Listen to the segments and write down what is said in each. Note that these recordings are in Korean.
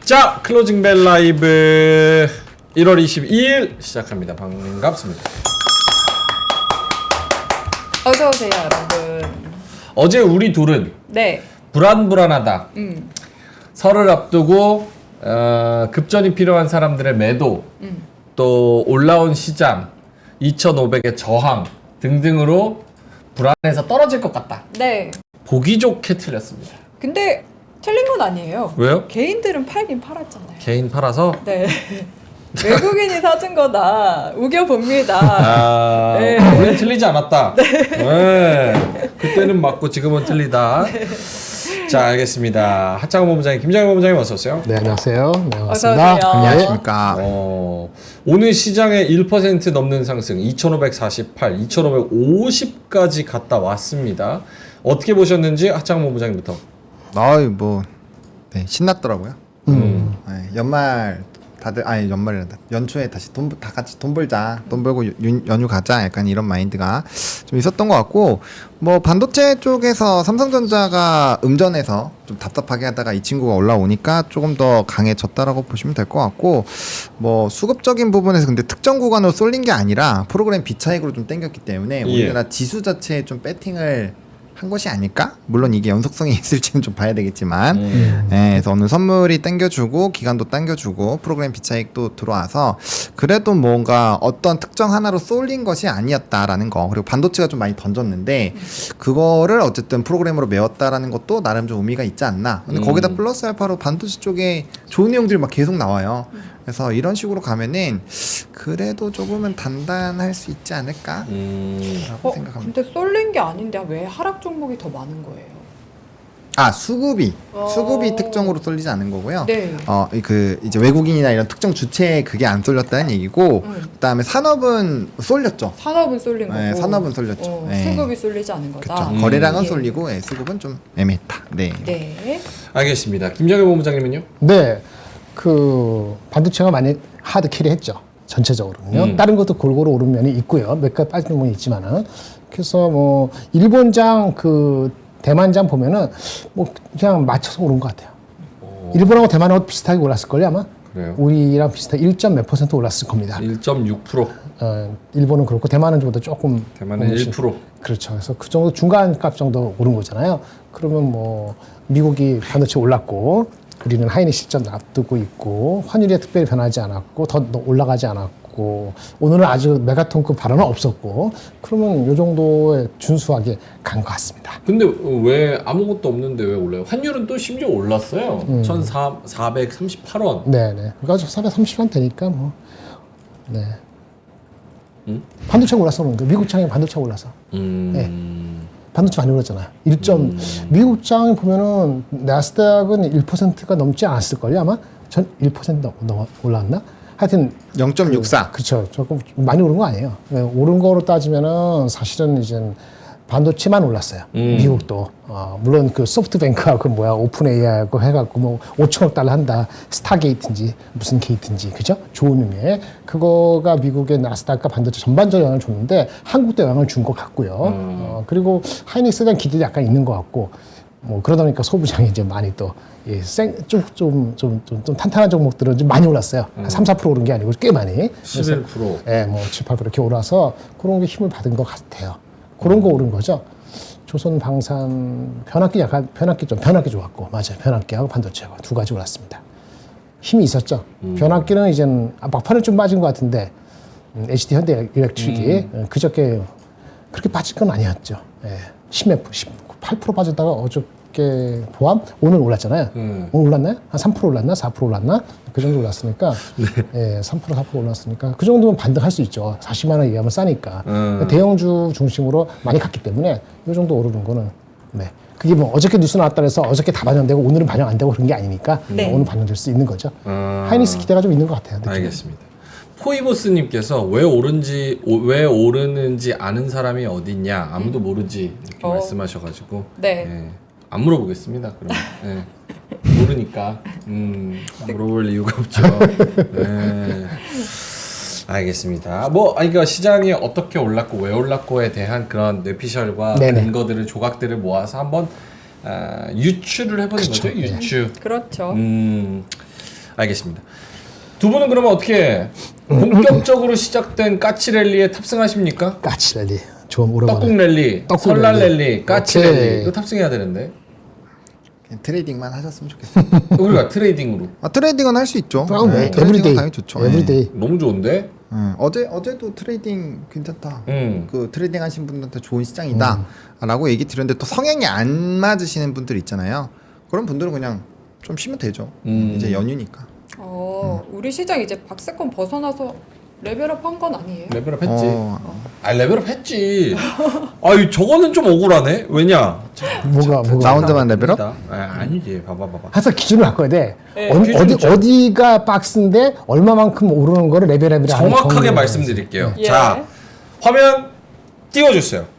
자, 클로징 벨 라이브 1월 22일 시작합니다. 반갑습니다. 어서 오세요, 여러분. 어제 우리 둘은 네. 불안하다. 설을 앞두고 급전이 필요한 사람들의 매도, 또 올라온 시장, 2,500의 저항 등등으로 불안해서 떨어질 것 같다. 네. 보기 좋게 틀렸습니다. 근데 틀린 건 아니에요. 왜요? 개인들은 팔긴 팔았잖아요. 개인 팔아서 네. 외국인이 사준 거다. 우겨봅니다. 아, 네. 우리는 틀리지 않았다. 네. 그때는 맞고 지금은 틀리다. 자, 알겠습니다. 하창호 본부장님, 김장현 본부장님 어서 오세요. 네, 안녕하세요. 네, 어서 반갑습니다. 오세요. 안녕하십니까. 오늘 시장의 1% 넘는 상승, 2,548, 2,550까지 갔다 왔습니다. 어떻게 보셨는지 하창호 본부장님부터. 네, 신났더라고요. 네, 연말 다들 연말이란다. 연초에 다시 다 같이 돈 벌자, 돈 벌고 연휴 가자, 약간 이런 마인드가 좀 있었던 것 같고, 뭐 반도체 쪽에서 삼성전자가 음전에서 좀 답답하게 하다가 이 친구가 올라오니까 조금 더 강해졌다라고 보시면 될 것 같고, 뭐 수급적인 부분에서 근데 특정 구간으로 쏠린 게 아니라 프로그램 비차익으로 좀 땡겼기 때문에 우리나라 지수 자체에 좀 배팅을 한 것이 아닐까? 물론 이게 연속성이 있을지는 좀 봐야 되겠지만 그래서 오늘 선물이 땡겨주고 기간도 땡겨주고 프로그램 비차익도 들어와서 그래도 뭔가 어떤 특정 하나로 쏠린 것이 아니었다라는 거, 그리고 반도체가 좀 많이 던졌는데 그거를 어쨌든 프로그램으로 메웠다라는 것도 나름 좀 의미가 있지 않나. 근데 거기다 플러스 알파로 반도체 쪽에 좋은 내용들이 막 계속 나와요. 그래서 이런 식으로 가면은 그래도 조금은 단단할 수 있지 않을까 라고 생각합니다. 근데 쏠린 게 아닌데 왜 하락 종목이 더 많은 거예요? 수급이 특정으로 쏠리지 않은 거고요. 네. 이제 외국인이나 이런 특정 주체에 그게 안 쏠렸다는 얘기고, 그다음에 산업은 쏠렸죠. 산업은 쏠린 거고. 네, 산업은 쏠렸죠. 네. 수급이 쏠리지 않은 거다. 그렇죠. 거래량은 예. 쏠리고 수급은 좀 애매했다. 네. 네. 알겠습니다. 김정현 본부장님은요? 네, 그 반도체가 많이 하드 캐리했죠. 전체적으로는요. 다른 것도 골고루 오른 면이 있고요. 몇 가지 빠진 부분이 있지만은. 그래서 뭐 일본장 대만장 보면은 뭐 그냥 맞춰서 오른 것 같아요. 일본하고 대만하고 비슷하게 올랐을걸요 아마. 그래요? 우리랑 비슷하게 1점 몇 %% 올랐을 겁니다. 1.6%. 일본은 그렇고 대만은 좀 더 조금 대만은 1%. 그렇죠. 그래서 그 정도 중간 값 정도 오른 거잖아요. 그러면 뭐 미국이 반도체 올랐고 우리는 하이닉 실전 앞두고 있고 환율이 특별히 변하지 않았고 더 올라가지 않았고 오늘은 아주 메가톤급 발언은 없었고 그러면 이 정도의 준수하게 간 것 같습니다. 근데 왜 아무것도 없는데 왜 올라요? 환율은 또 심지어 올랐어요. 1,438원. 네네. 그러니까 430원 되니까 뭐 네. 반도체가 올라서 그런 거예요. 미국 장이 반도체가 올라서. 네. 반도체 많이 올랐잖아요. 미국 장 보면은 나스닥은 1%가 넘지 않았을걸요 아마? 전 1% 넘어 올랐나? 하여튼 0.64. 그렇죠. 조금 많이 오른 거 아니에요. 오른 거로 따지면은 사실은 이제 반도체만 올랐어요. 미국도. 물론 그 소프트뱅크하고 오픈 AI하고 해갖고 뭐 5천억 달러 한다. 스타게이트인지 무슨 게이트인지 그죠? 좋은 의미에 그거가 미국의 나스닥과 반도체 전반적인 영향을 줬는데 한국도 영향을 준 것 같고요. 그리고 하이닉스에 대한 기대도 약간 있는 것 같고 뭐 그러다 보니까 소부장이 이제 많이 또 좀 탄탄한 종목들은 좀 많이 올랐어요. 한 3, 4% 오른 게 아니고 꽤 많이. 11%. 예, 뭐 7, 8% 이렇게 올라서 그런 게 힘을 받은 것 같아요. 그런 거 오른 거죠. 조선방산 변압기 좋았고 맞아요. 변압기하고 반도체하고 두 가지 올랐습니다. 힘이 있었죠. 변압기는 이제 막판에 좀 빠진 것 같은데 HD 현대 일렉트릭이 그저께 그렇게 빠질 건 아니었죠. 예, 8% 빠졌다가 어저께 포함 오늘 올랐잖아요. 오늘 올랐나요? 한 3% 올랐나? 4% 올랐나? 그 정도 올랐으니까 예, 3% 4% 올랐으니까 그 정도면 반등할 수 있죠. 40만 원 이하면 싸니까. 대형주 중심으로 많이 갔기 때문에 이 정도 오르는 거는 네. 그게 뭐 어저께 뉴스 나왔다 해서 어저께 다 반영되고 오늘은 반영 안 되고 그런 게 아니니까 오늘 반영될 수 있는 거죠. 하이닉스 기대가 좀 있는 것 같아요. 느낌이. 알겠습니다. 포이보스님께서 왜 오르는지 아는 사람이 어딨냐 아무도 모르지 이렇게 말씀하셔가지고 네. 안 물어보겠습니다. 그럼 모르니까 물어볼 이유가 없죠. 네. 알겠습니다. 그러니까 시장이 어떻게 올랐고 왜 올랐고에 대한 그런 뇌피셜과 네네. 근거들을 조각들을 모아서 한번 유추를 해보는 그쵸. 거죠. 유추. 그렇죠. 알겠습니다. 두 분은 그러면 어떻게 본격적으로 시작된 까치랠리에 탑승하십니까? 까치랠리 좀 오랜만에. 떡국 랠리, 떡국 설날 랠리. 랠리, 까치 오케이. 랠리 이거 탑승해야 되는데 그냥 트레이딩만 하셨으면 좋겠어요. 우리가 트레이딩으로 트레이딩은 할 수 있죠. 그럼 네, 에브리데이. 트레이딩은 당연히 좋죠. 에브리데이. 너무 좋은데? 어제도 트레이딩 괜찮다. 음. 그 트레이딩 하신 분들한테 좋은 시장이다라고 얘기 드렸는데 또 성향이 안 맞으시는 분들 있잖아요. 그런 분들은 그냥 좀 쉬면 되죠. 이제 연휴니까. 우리 시장 이제 박스권 벗어나서 레벨업 한 건 아니에요? 레벨업 했지. 어. 아 레벨업 했지. 아유 저거는 좀 억울하네. 왜냐? 뭐가 나 혼자만 레벨업? 아니지. 봐봐. 항상 기준을 바꿔야 돼. 네, 어디가 박스인데 얼마만큼 오르는 거를 레벨업이라 하는 정확하게 정의를 말씀드릴게요. 예. 자 화면 띄워주세요.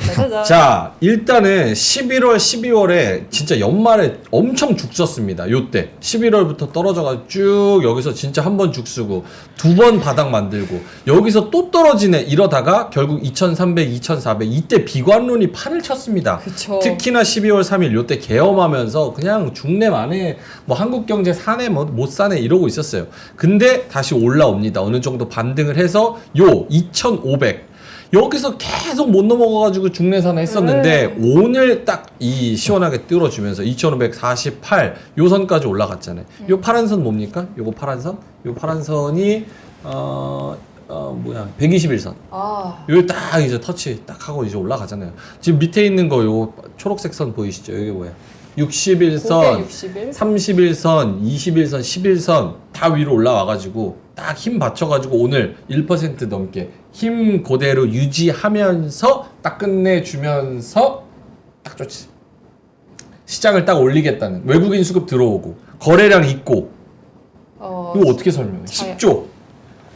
짜자잔. 자 일단은 11월 12월에 진짜 연말에 엄청 죽 썼습니다. 요때 11월부터 떨어져가지고 쭉 여기서 진짜 한 번 죽 쓰고 두 번 바닥 만들고 여기서 또 떨어지네 이러다가 결국 2300, 2400 이때 비관론이 판을 쳤습니다. 그쵸. 특히나 12월 3일 요때 계엄하면서 그냥 죽네 마네 뭐 한국경제 사네 뭐 못 사네 이러고 있었어요. 근데 다시 올라옵니다. 어느 정도 반등을 해서 요 2500 여기서 계속 못 넘어가가지고 중내산에 했었는데 오늘 딱 이 시원하게 뚫어주면서 2548 요 선까지 올라갔잖아요. 요 파란 선 뭡니까? 요거 파란 선? 요 파란 선이 뭐야 121선. 여기 딱 이제 터치 딱 하고 이제 올라가잖아요. 지금 밑에 있는 거 요 초록색 선 보이시죠? 여기 뭐야? 61선, 61? 31선, 21선, 11선 다 위로 올라와가지고 딱 힘 받쳐가지고 오늘 1% 넘게 힘 그대로 유지하면서 딱 끝내주면서 딱 좋지. 시장을 딱 올리겠다는 외국인 수급 들어오고 거래량 있고 이거 어떻게 설명해? 자, 10조.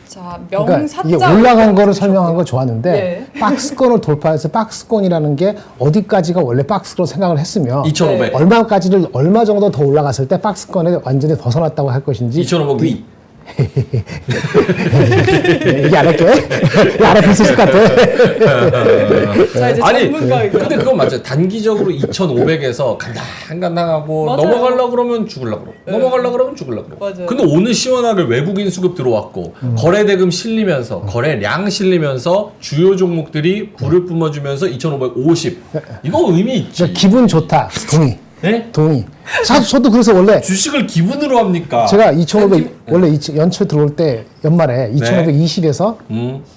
자, 그러니까 명사자 이게 올라간 거를 설명한 거 좋았는데 예. 박스권을 돌파해서 박스권이라는 게 어디까지가 원래 박스로 생각을 했으면 2500. 얼마까지를 얼마 정도 더 올라갔을 때 박스권에 완전히 벗어났다고 할 것인지 2500 위. 얘기 안 할게. 안 할수 있을 것 같아. 자, 이제 아니 전문가 의견. 근데 그건 맞아요. 단기적으로 2500에서 간당간당하고 맞아요. 넘어가려고 그러면 죽으려고 그러고 넘어가려고 그러면 죽으려고 그러고 맞아요. 근데 오늘 시원하게 외국인 수급 들어왔고 거래대금 실리면서 거래량 실리면서 주요 종목들이 불을 뿜어주면서 2550 이거 의미 있지. 그러니까 기분 좋다. 동의. 네? 동의. 사실 저도 그래서 원래 주식을 기분으로 합니까? 제가 2500 원래 연초 들어올 때 연말에 2520에서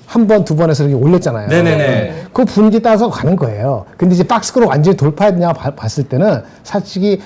한 번, 두 번에서 이렇게 올렸잖아요. 네네네. 그 분위기 따라서 가는 거예요. 근데 이제 박스권을 완전히 돌파했냐 봤을 때는 솔직히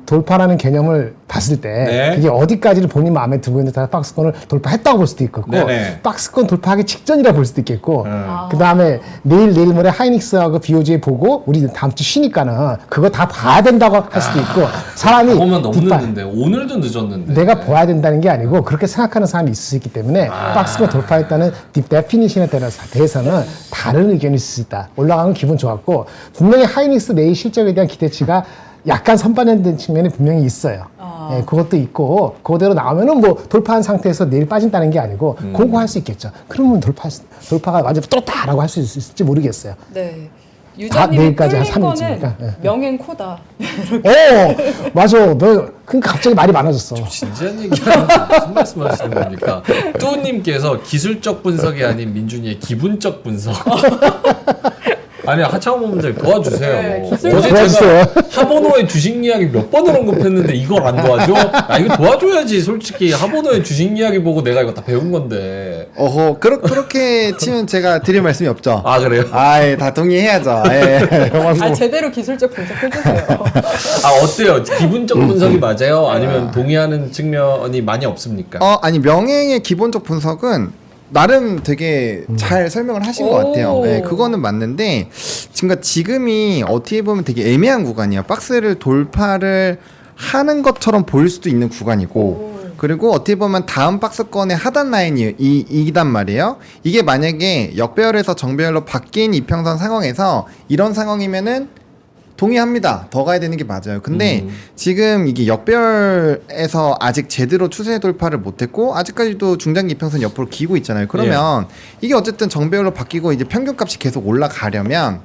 돌파라는 개념을 봤을 때 네. 그게 어디까지를 본인 마음에 들고 있는데 따라 박스권을 돌파했다고 볼 수도 있겠고 네네. 박스권 돌파하기 직전이라 볼 수도 있겠고 그 다음에 내일 모레 하이닉스하고 BOJ 보고 우리 다음 주 쉬니까는 그거 다 봐야 된다고 할 수도 있고 사람이 보면 너무 뒷발- 늦는데 오늘도 늦었는데 내가 봐야 된다는 게 아니고 그렇게 생각하는 사람이 있을 수 있기 때문에 박스권 돌파했다는 데피니션에 대해서는 다른 의견이 있을 수 있다. 올라가면 기분 좋았고 분명히 하이닉스 내일 실적에 대한 기대치가 약간 선반영된 측면이 분명히 있어요. 예, 그것도 있고 그대로 나오면은 뭐 돌파한 상태에서 내일 빠진다는 게 아니고 공고할 수 있겠죠. 그러면 돌파가 완전 뚫었다라고 할 수 있을지 모르겠어요. 네. 다 유저님이 내일까지 한 뚫린 3일 거는 찌니까. 예. 명행코다. 맞아. 너 그러니까 갑자기 말이 많아졌어. 진지한 얘기하는데 무슨 말씀하시는 겁니까? 뚜우님께서 기술적 분석이 아닌 민준이의 기분적 분석. 아니 하창호 본부장님 도와주세요. 네, 기술적 어제 도와주세요. 제가 하버너의 주식 이야기 몇 번을 언급했는데 이걸 안 도와줘? 아 이거 도와줘야지. 솔직히 하버너의 주식 이야기 보고 내가 이거 다 배운 건데. 그렇게 치면 제가 드릴 말씀이 없죠. 아 그래요? 다 동의해야죠. 예. 아, 제대로 기술적 분석해주세요. 아 어때요? 기분적 분석이 맞아요? 아니면 동의하는 측면이 많이 없습니까? 아니 명행의 기본적 분석은 나름 되게 잘 설명을 하신 것 같아요. 오. 네, 그거는 맞는데 지금이 어떻게 보면 되게 애매한 구간이에요. 박스를 돌파를 하는 것처럼 보일 수도 있는 구간이고 그리고 어떻게 보면 다음 박스권의 하단 라인이 이단 말이에요. 이게 만약에 역배열에서 정배열로 바뀐 이평선 상황에서 이런 상황이면은 동의합니다. 더 가야 되는 게 맞아요. 근데 지금 이게 역배열에서 아직 제대로 추세 돌파를 못했고 아직까지도 중장기 이평선 옆으로 기고 있잖아요. 그러면 이게 어쨌든 정배열로 바뀌고 이제 평균값이 계속 올라가려면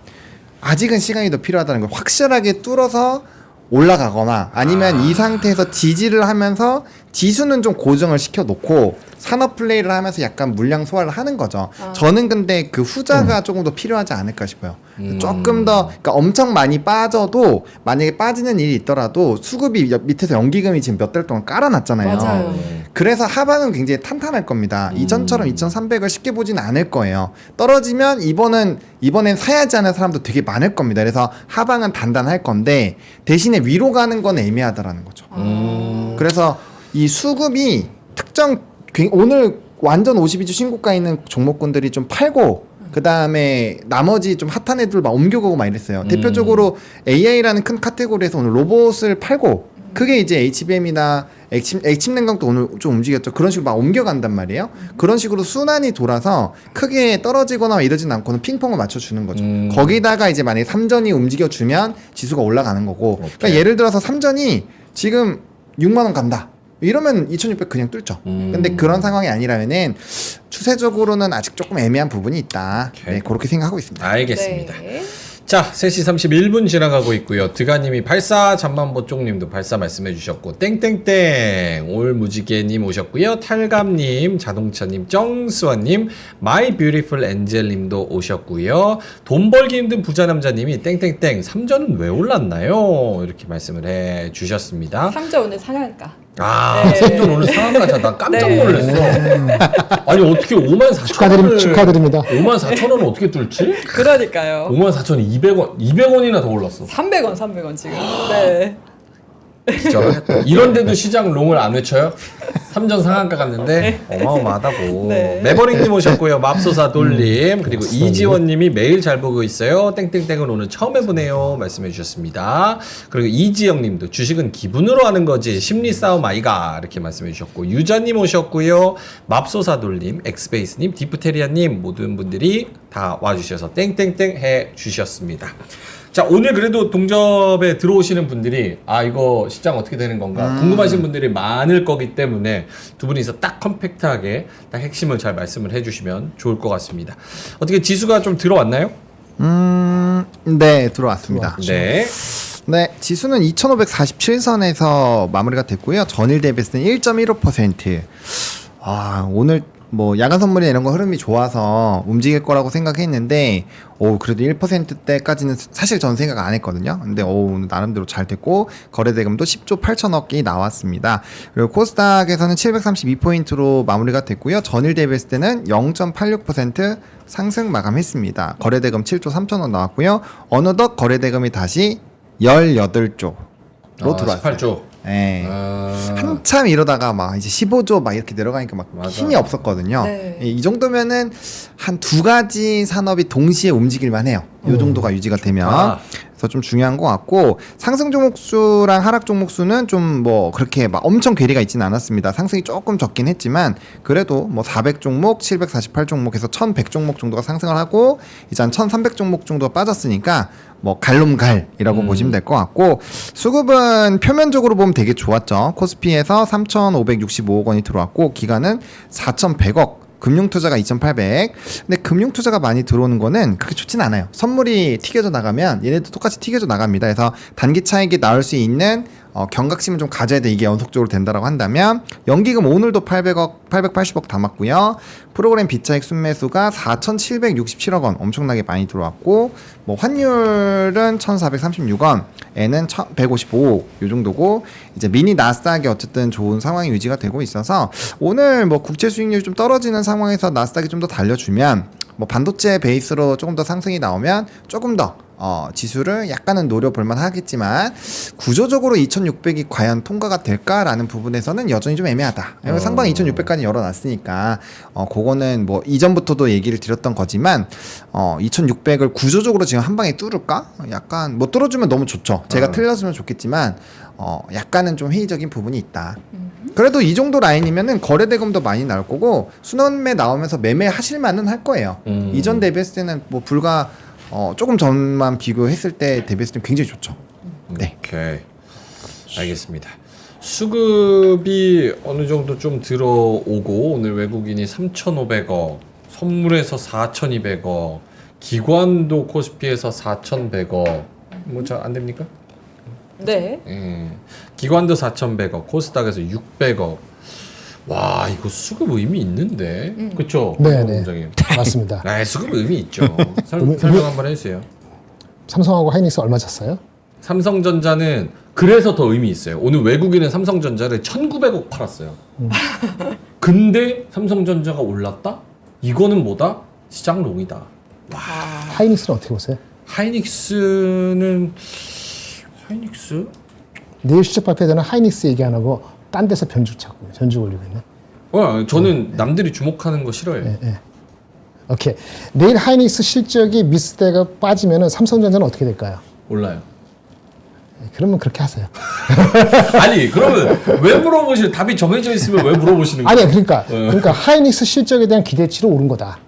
아직은 시간이 더 필요하다는 걸 확실하게 뚫어서 올라가거나 아니면 이 상태에서 지지를 하면서 지수는 좀 고정을 시켜놓고 산업 플레이를 하면서 약간 물량 소화를 하는 거죠. 저는 근데 그 후자가 조금 더 필요하지 않을까 싶어요. 조금 더 그러니까 엄청 많이 빠져도 만약에 빠지는 일이 있더라도 수급이 밑에서 연기금이 지금 몇 달 동안 깔아놨잖아요. 맞아요. 그래서 하방은 굉장히 탄탄할 겁니다. 이전처럼 2,300을 쉽게 보진 않을 거예요. 떨어지면 이번엔 사야지 하는 사람도 되게 많을 겁니다. 그래서 하방은 단단할 건데 대신에 위로 가는 건 애매하다라는 거죠. 그래서 이 수급이 오늘 완전 52주 신고가 있는 종목군들이 좀 팔고 그 다음에 나머지 좀 핫한 애들 막 옮겨가고 막 이랬어요. 대표적으로 AI라는 큰 카테고리에서 오늘 로봇을 팔고 그게 이제 HBM이나 액침 냉각도 오늘 좀 움직였죠. 그런 식으로 막 옮겨간단 말이에요. 그런 식으로 순환이 돌아서 크게 떨어지거나 이러진 않고는 핑퐁을 맞춰주는 거죠. 거기다가 이제 만약에 삼전이 움직여주면 지수가 올라가는 거고. 그러니까 예를 들어서 삼전이 지금 6만원 간다. 이러면 2600 그냥 뚫죠. 근데 그런 상황이 아니라면은 추세적으로는 아직 조금 애매한 부분이 있다. 오케이. 네, 그렇게 생각하고 있습니다. 알겠습니다. 네. 자, 3시 31분 지나가고 있고요. 드가님이 발사, 잠만보쪽님도 발사 말씀해 주셨고, 땡땡땡, 올무지개님 오셨고요. 탈감님, 자동차님, 정수원님, 마이 뷰티풀 엔젤님도 오셨고요. 돈 벌기 힘든 부자남자님이 땡땡땡, 3전은 왜 올랐나요? 이렇게 말씀을 해 주셨습니다. 삼자 오늘 상한가. 아, 네. 생존 오늘 상한가자. 나 깜짝 네. 놀랐어. 아니, 어떻게 54,000원을. 축하드립니다. 54,000원은 어떻게 뚫지? 그러니까요. 54,000원 200원이나 더 올랐어. 300원 지금. 네. 기절하겠다. 이런데도 시장 롱을 안 외쳐요? 3전 상한가 갔는데 어마어마하다고. 네. 매버릭님 오셨고요. 맙소사 돌림 그리고 이지원님이 매일 잘 보고 있어요. 땡땡땡은 오늘 처음 해보네요. 말씀해 주셨습니다. 그리고 이지영님도 주식은 기분으로 하는 거지 심리 싸움 아이가 이렇게 말씀해 주셨고 유자님 오셨고요. 맙소사 돌림 엑스페이스님 디프테리아님 모든 분들이 다 와주셔서 땡땡땡 해 주셨습니다. 자, 오늘 그래도 동접에 들어오시는 분들이 아 이거 시장 어떻게 되는 건가 궁금하신 분들이 많을 거기 때문에 두 분이서 딱 컴팩트하게 딱 핵심을 잘 말씀을 해주시면 좋을 것 같습니다. 어떻게 지수가 좀 들어왔나요? 네, 들어왔습니다. 네. 네, 지수는 2547선에서 마무리가 됐고요. 전일 대비했을 때 1.15%. 아, 오늘 뭐 야간 선물이나 이런 거 흐름이 좋아서 움직일 거라고 생각했는데 그래도 1%대까지는 사실 저는 생각 안 했거든요. 근데 오늘 나름대로 잘 됐고 거래대금도 10조 8천억이 나왔습니다. 그리고 코스닥에서는 732포인트로 마무리가 됐고요. 전일 대비했을 때는 0.86% 상승 마감했습니다. 거래대금 7조 3천억 나왔고요. 어느덧 거래대금이 다시 18조로 들어왔어요. 18조. 네. 아... 한참 이러다가 막 이제 15조 막 이렇게 내려가니까 막 맞아. 힘이 없었거든요. 네. 이 정도면은 한 두 가지 산업이 동시에 움직일만 해요. 이 정도가 유지가 되면. 아. 그래서 좀 중요한 것 같고 상승 종목 수랑 하락 종목 수는 좀 뭐 그렇게 막 엄청 괴리가 있지는 않았습니다. 상승이 조금 적긴 했지만 그래도 뭐 400 종목, 748 종목에서 1100 종목 정도가 상승을 하고 이제 한 1300 종목 정도가 빠졌으니까 뭐 갈롬갈이라고 보시면 될 것 같고 수급은 표면적으로 보면 되게 좋았죠. 코스피에서 3,565억 원이 들어왔고 기간은 4,100억. 금융투자가 2,800. 근데 금융투자가 많이 들어오는 거는 그렇게 좋진 않아요. 선물이 튀겨져 나가면 얘네도 똑같이 튀겨져 나갑니다. 그래서 단기 차익이 나올 수 있는 경각심을 좀 가져야 돼. 이게 연속적으로 된다라고 한다면 연기금 오늘도 880억 담았고요. 프로그램 비차익 순매수가 4,767억 원 엄청나게 많이 들어왔고 뭐 환율은 1,436원, N은 155억 요 정도고 이제 미니 나스닥이 어쨌든 좋은 상황이 유지가 되고 있어서 오늘 뭐 국채 수익률이 좀 떨어지는 상황에서 나스닥이 좀 더 달려주면 뭐 반도체 베이스로 조금 더 상승이 나오면 조금 더 지수를 약간은 노려볼만 하겠지만 구조적으로 2600이 과연 통과가 될까라는 부분에서는 여전히 좀 애매하다. 상방 2600까지 열어놨으니까 그거는 뭐 이전부터도 얘기를 드렸던 거지만 2600을 구조적으로 지금 한 방에 뚫을까? 약간 뭐 뚫어주면 너무 좋죠. 제가 틀렸으면 좋겠지만 약간은 좀 회의적인 부분이 있다. 그래도 이 정도 라인이면은 거래대금도 많이 나올 거고 순환매 나오면서 매매하실 만은 할 거예요. 이전 대비했을 때는 뭐 불과 조금 전만 비교했을 때 대비했을 때 굉장히 좋죠. 네. 오케이. 알겠습니다. 수급이 어느 정도 좀 들어오고 오늘 외국인이 3,500억, 선물에서 4,200억, 기관도 코스피에서 4,100억. 뭐 잘 안 됩니까? 네. 예. 기관도 4,100억, 코스닥에서 600억. 와, 이거 수급 의미 있는데. 그렇죠? 네, 원장님. 맞습니다. 아, 수급 의미 있죠. 설명 한번 해주세요. 삼성하고 하이닉스 얼마 샀어요? 삼성전자는 그래서 더 의미 있어요. 오늘 외국인은 삼성전자를 1,900억 팔았어요. 근데 삼성전자가 올랐다? 이거는 뭐다? 시장 롱이다. 아, 하이닉스는 어떻게 보세요? 하이닉스? 내일 실적 발표되는 하이닉스 얘기 안 하고 딴 데서 전주 올리고 있네. 저는 남들이 주목하는 거 싫어해요. 오케이. 내일 하이닉스 실적이 미스대가 빠지면 삼성전자는 어떻게 될까요? 몰라요. 그러면 그렇게 하세요. 아니, 그러면 왜 물어보시는, 답이 정해져 있으면 왜 물어보시는 거예요? 아니 그러니까 하이닉스 실적에 대한 기대치로 오른 거다.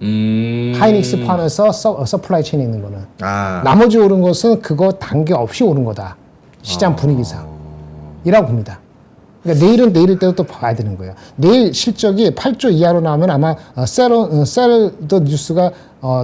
하이닉스 포함해서 서플라이 체인에 있는 거는. 나머지 오른 것은 그거 단계 없이 오른 거다. 시장 분위기상. 이라고 봅니다. 그러니까 내일은 내일 때도 또 봐야 되는 거예요. 내일 실적이 8조 이하로 나오면 아마 셀더 뉴스가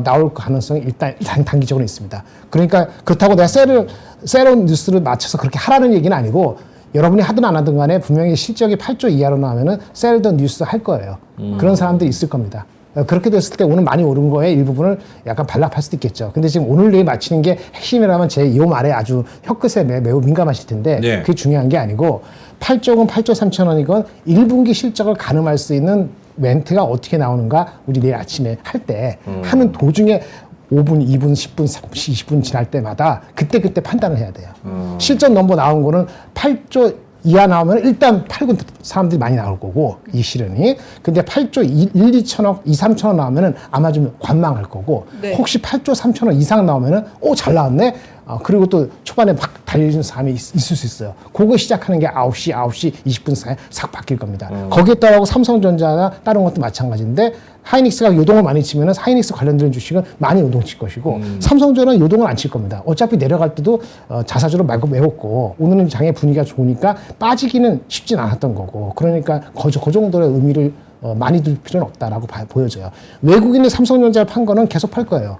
나올 가능성이 일단 단기적으로 있습니다. 그러니까 그렇다고 내가 셀러 뉴스를 맞춰서 그렇게 하라는 얘기는 아니고 여러분이 하든 안 하든 간에 분명히 실적이 8조 이하로 나오면은 셀더 뉴스 할 거예요. 그런 사람들이 있을 겁니다. 그렇게 됐을 때 오늘 많이 오른 거에 일부분을 약간 반납할 수도 있겠죠. 근데 지금 오늘 내일 맞히는 게 핵심이라면 제 요 말에 아주 혀끝에 매우 민감하실 텐데 네. 그게 중요한 게 아니고 8조건 8조 3천 원이건 1분기 실적을 가늠할 수 있는 멘트가 어떻게 나오는가 우리 내일 아침에 할 때 하는 도중에 5분, 2분, 10분, 20분 지날 때마다 그때 판단을 해야 돼요. 실적 넘버 나온 거는 8조 이하 나오면 일단 팔고 사람들이 많이 나올 거고 이 실현이. 근데 8조 1, 2천억, 2, 3천억 나오면은 아마 좀 관망할 거고 네. 혹시 8조 3천억 이상 나오면은 잘 나왔네. 그리고 또 초반에 막 달리는 사람이 있을 수 있어요. 그거 시작하는 게 9시 20분 사이에 싹 바뀔 겁니다. 거기에 따라서 삼성전자나 다른 것도 마찬가지인데 하이닉스가 요동을 많이 치면은 하이닉스 관련된 주식은 많이 요동칠 것이고 삼성전자는 요동을 안 칠 겁니다. 어차피 내려갈 때도 자사주로 말고 메웠고 오늘은 장의 분위기가 좋으니까 빠지기는 쉽진 않았던 거고 그러니까 그 정도의 의미를 많이 둘 필요는 없다라고 보여져요. 외국인이 삼성전자를 판 거는 계속 팔 거예요.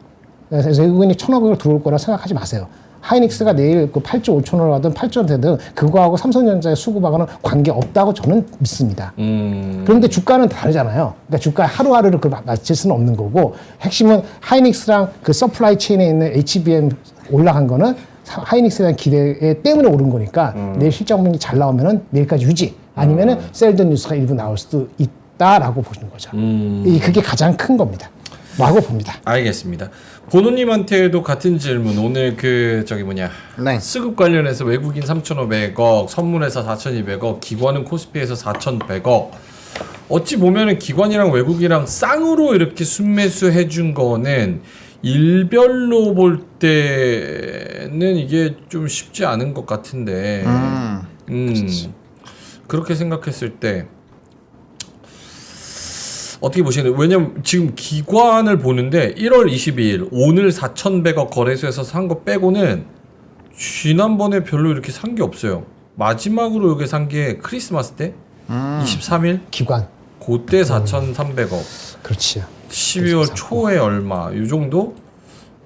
그래서 외국인이 1,000억을 들어올 거라 생각하지 마세요. 하이닉스가 내일 그 8조 5천원을 하든 8조 되든 그거하고 삼성전자의 수급하고는 관계없다고 저는 믿습니다. 그런데 주가는 다르잖아요. 그러니까 주가 하루하루를 맞출 수는 없는 거고 핵심은 하이닉스랑 그 서플라이 체인에 있는 HBM 올라간 거는 하이닉스에 대한 기대 때문에 오른 거니까 내일 실적문이 잘 나오면은 내일까지 유지 아니면은 셀더 뉴스가 일부 나올 수도 있다라고 보시는 거죠. 그게 가장 큰 겁니다. 라고 봅니다. 알겠습니다. 본우님한테도 같은 질문. 오늘 네. 수급 관련해서 외국인 3,500억, 선물에서 4,200억, 기관은 코스피에서 4,100억. 어찌 보면은 기관이랑 외국이랑 쌍으로 이렇게 순매수 해준 거는 일별로 볼 때는 이게 좀 쉽지 않은 것 같은데. 그렇게 생각했을 때 어떻게 보시나요? 왜냐면 지금 기관을 보는데 1월 22일 오늘 4,100억 거래소에서 산 거 빼고는 지난번에 별로 이렇게 산 게 없어요. 마지막으로 여기 산 게 크리스마스 때 23일 기관. 그때 4,300억. 그렇지요. 12월 초에 얼마 이 정도?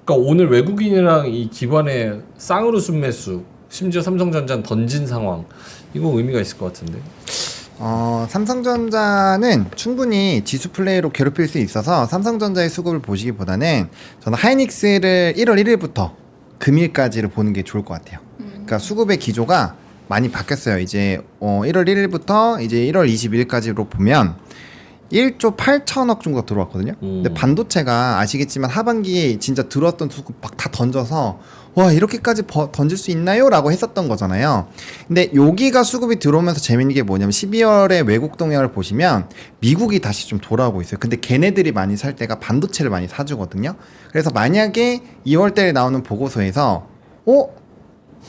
그러니까 오늘 외국인이랑 이 기관의 쌍으로 순매수, 심지어 삼성전자는 던진 상황. 이거 의미가 있을 것 같은데. 삼성전자는 충분히 지수 플레이로 괴롭힐 수 있어서 삼성전자의 수급을 보시기보다는 저는 하이닉스를 1월 1일부터 금일까지를 보는 게 좋을 것 같아요. 그러니까 수급의 기조가 많이 바뀌었어요. 이제 1월 1일부터 이제 1월 20일까지로 보면 1조 8천억 정도가 들어왔거든요. 근데 반도체가 아시겠지만 하반기에 진짜 들어왔던 수급 막 다 던져서 와 이렇게까지 던질 수 있나요? 라고 했었던 거잖아요. 근데 여기가 수급이 들어오면서 재밌는 게 뭐냐면 12월에 외국 동향을 보시면 미국이 다시 좀 돌아오고 있어요. 근데 걔네들이 많이 살 때가 반도체를 많이 사주거든요. 그래서 만약에 2월달에 나오는 보고서에서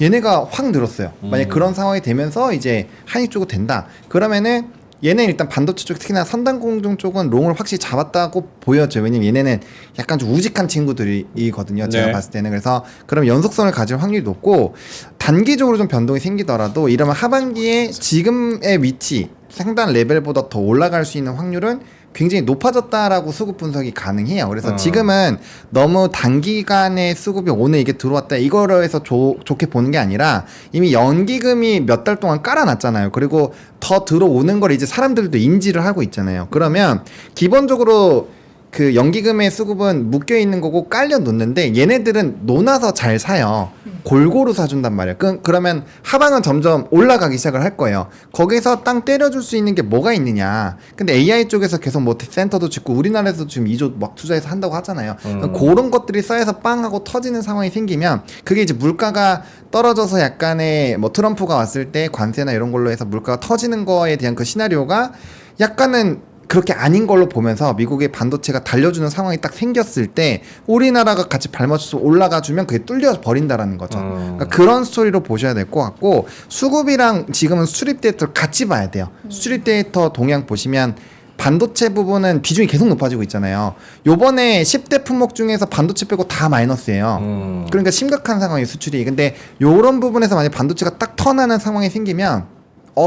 얘네가 확 늘었어요. 만약 그런 상황이 되면서 이제 한익 쪽으로 된다. 그러면은 얘는 일단 반도체 쪽 특히나 선단공정 쪽은 롱을 확실히 잡았다고 보여져요. 왜냐면 얘네는 약간 좀 우직한 친구들이거든요. 제가 네. 봤을 때는. 그래서 그럼 연속성을 가질 확률이 높고 단기적으로 좀 변동이 생기더라도 이러면 하반기에 지금의 위치 상단 레벨보다 더 올라갈 수 있는 확률은 굉장히 높아졌다라고 수급 분석이 가능해요. 그래서 지금은 너무 단기간에 수급이 오늘 이게 들어왔다 이거로 해서 좋게 보는 게 아니라 이미 연기금이 몇 달 동안 깔아놨잖아요. 그리고 더 들어오는 걸 이제 사람들도 인지를 하고 있잖아요. 그러면 기본적으로 그 연기금의 수급은 묶여 있는 거고 깔려 놓는데 얘네들은 놓아서 잘 사요. 골고루 사준단 말이에요. 그러면 하방은 점점 올라가기 시작을 할 거예요. 거기서 땅 때려줄 수 있는 게 뭐가 있느냐. 근데 AI 쪽에서 계속 뭐 센터도 짓고 우리나라에서 지금 2조 막 투자해서 한다고 하잖아요. 그런 것들이 쌓여서 빵 하고 터지는 상황이 생기면 그게 이제 물가가 떨어져서 약간의 뭐 트럼프가 왔을 때 관세나 이런 걸로 해서 물가가 터지는 거에 대한 그 시나리오가 약간은 그렇게 아닌 걸로 보면서 미국의 반도체가 달려주는 상황이 딱 생겼을 때 우리나라가 같이 발맞춰서 올라가 주면 그게 뚫려 버린다라는 거죠. 그러니까 그런 스토리로 보셔야 될 것 같고 수급이랑 지금은 수출입 데이터를 같이 봐야 돼요. 수출입 데이터 동향 보시면 반도체 부분은 비중이 계속 높아지고 있잖아요. 요번에 10대 품목 중에서 반도체 빼고 다 마이너스예요. 그러니까 심각한 상황이 수출이. 근데 요런 부분에서 만약 반도체가 딱 턴하는 상황이 생기면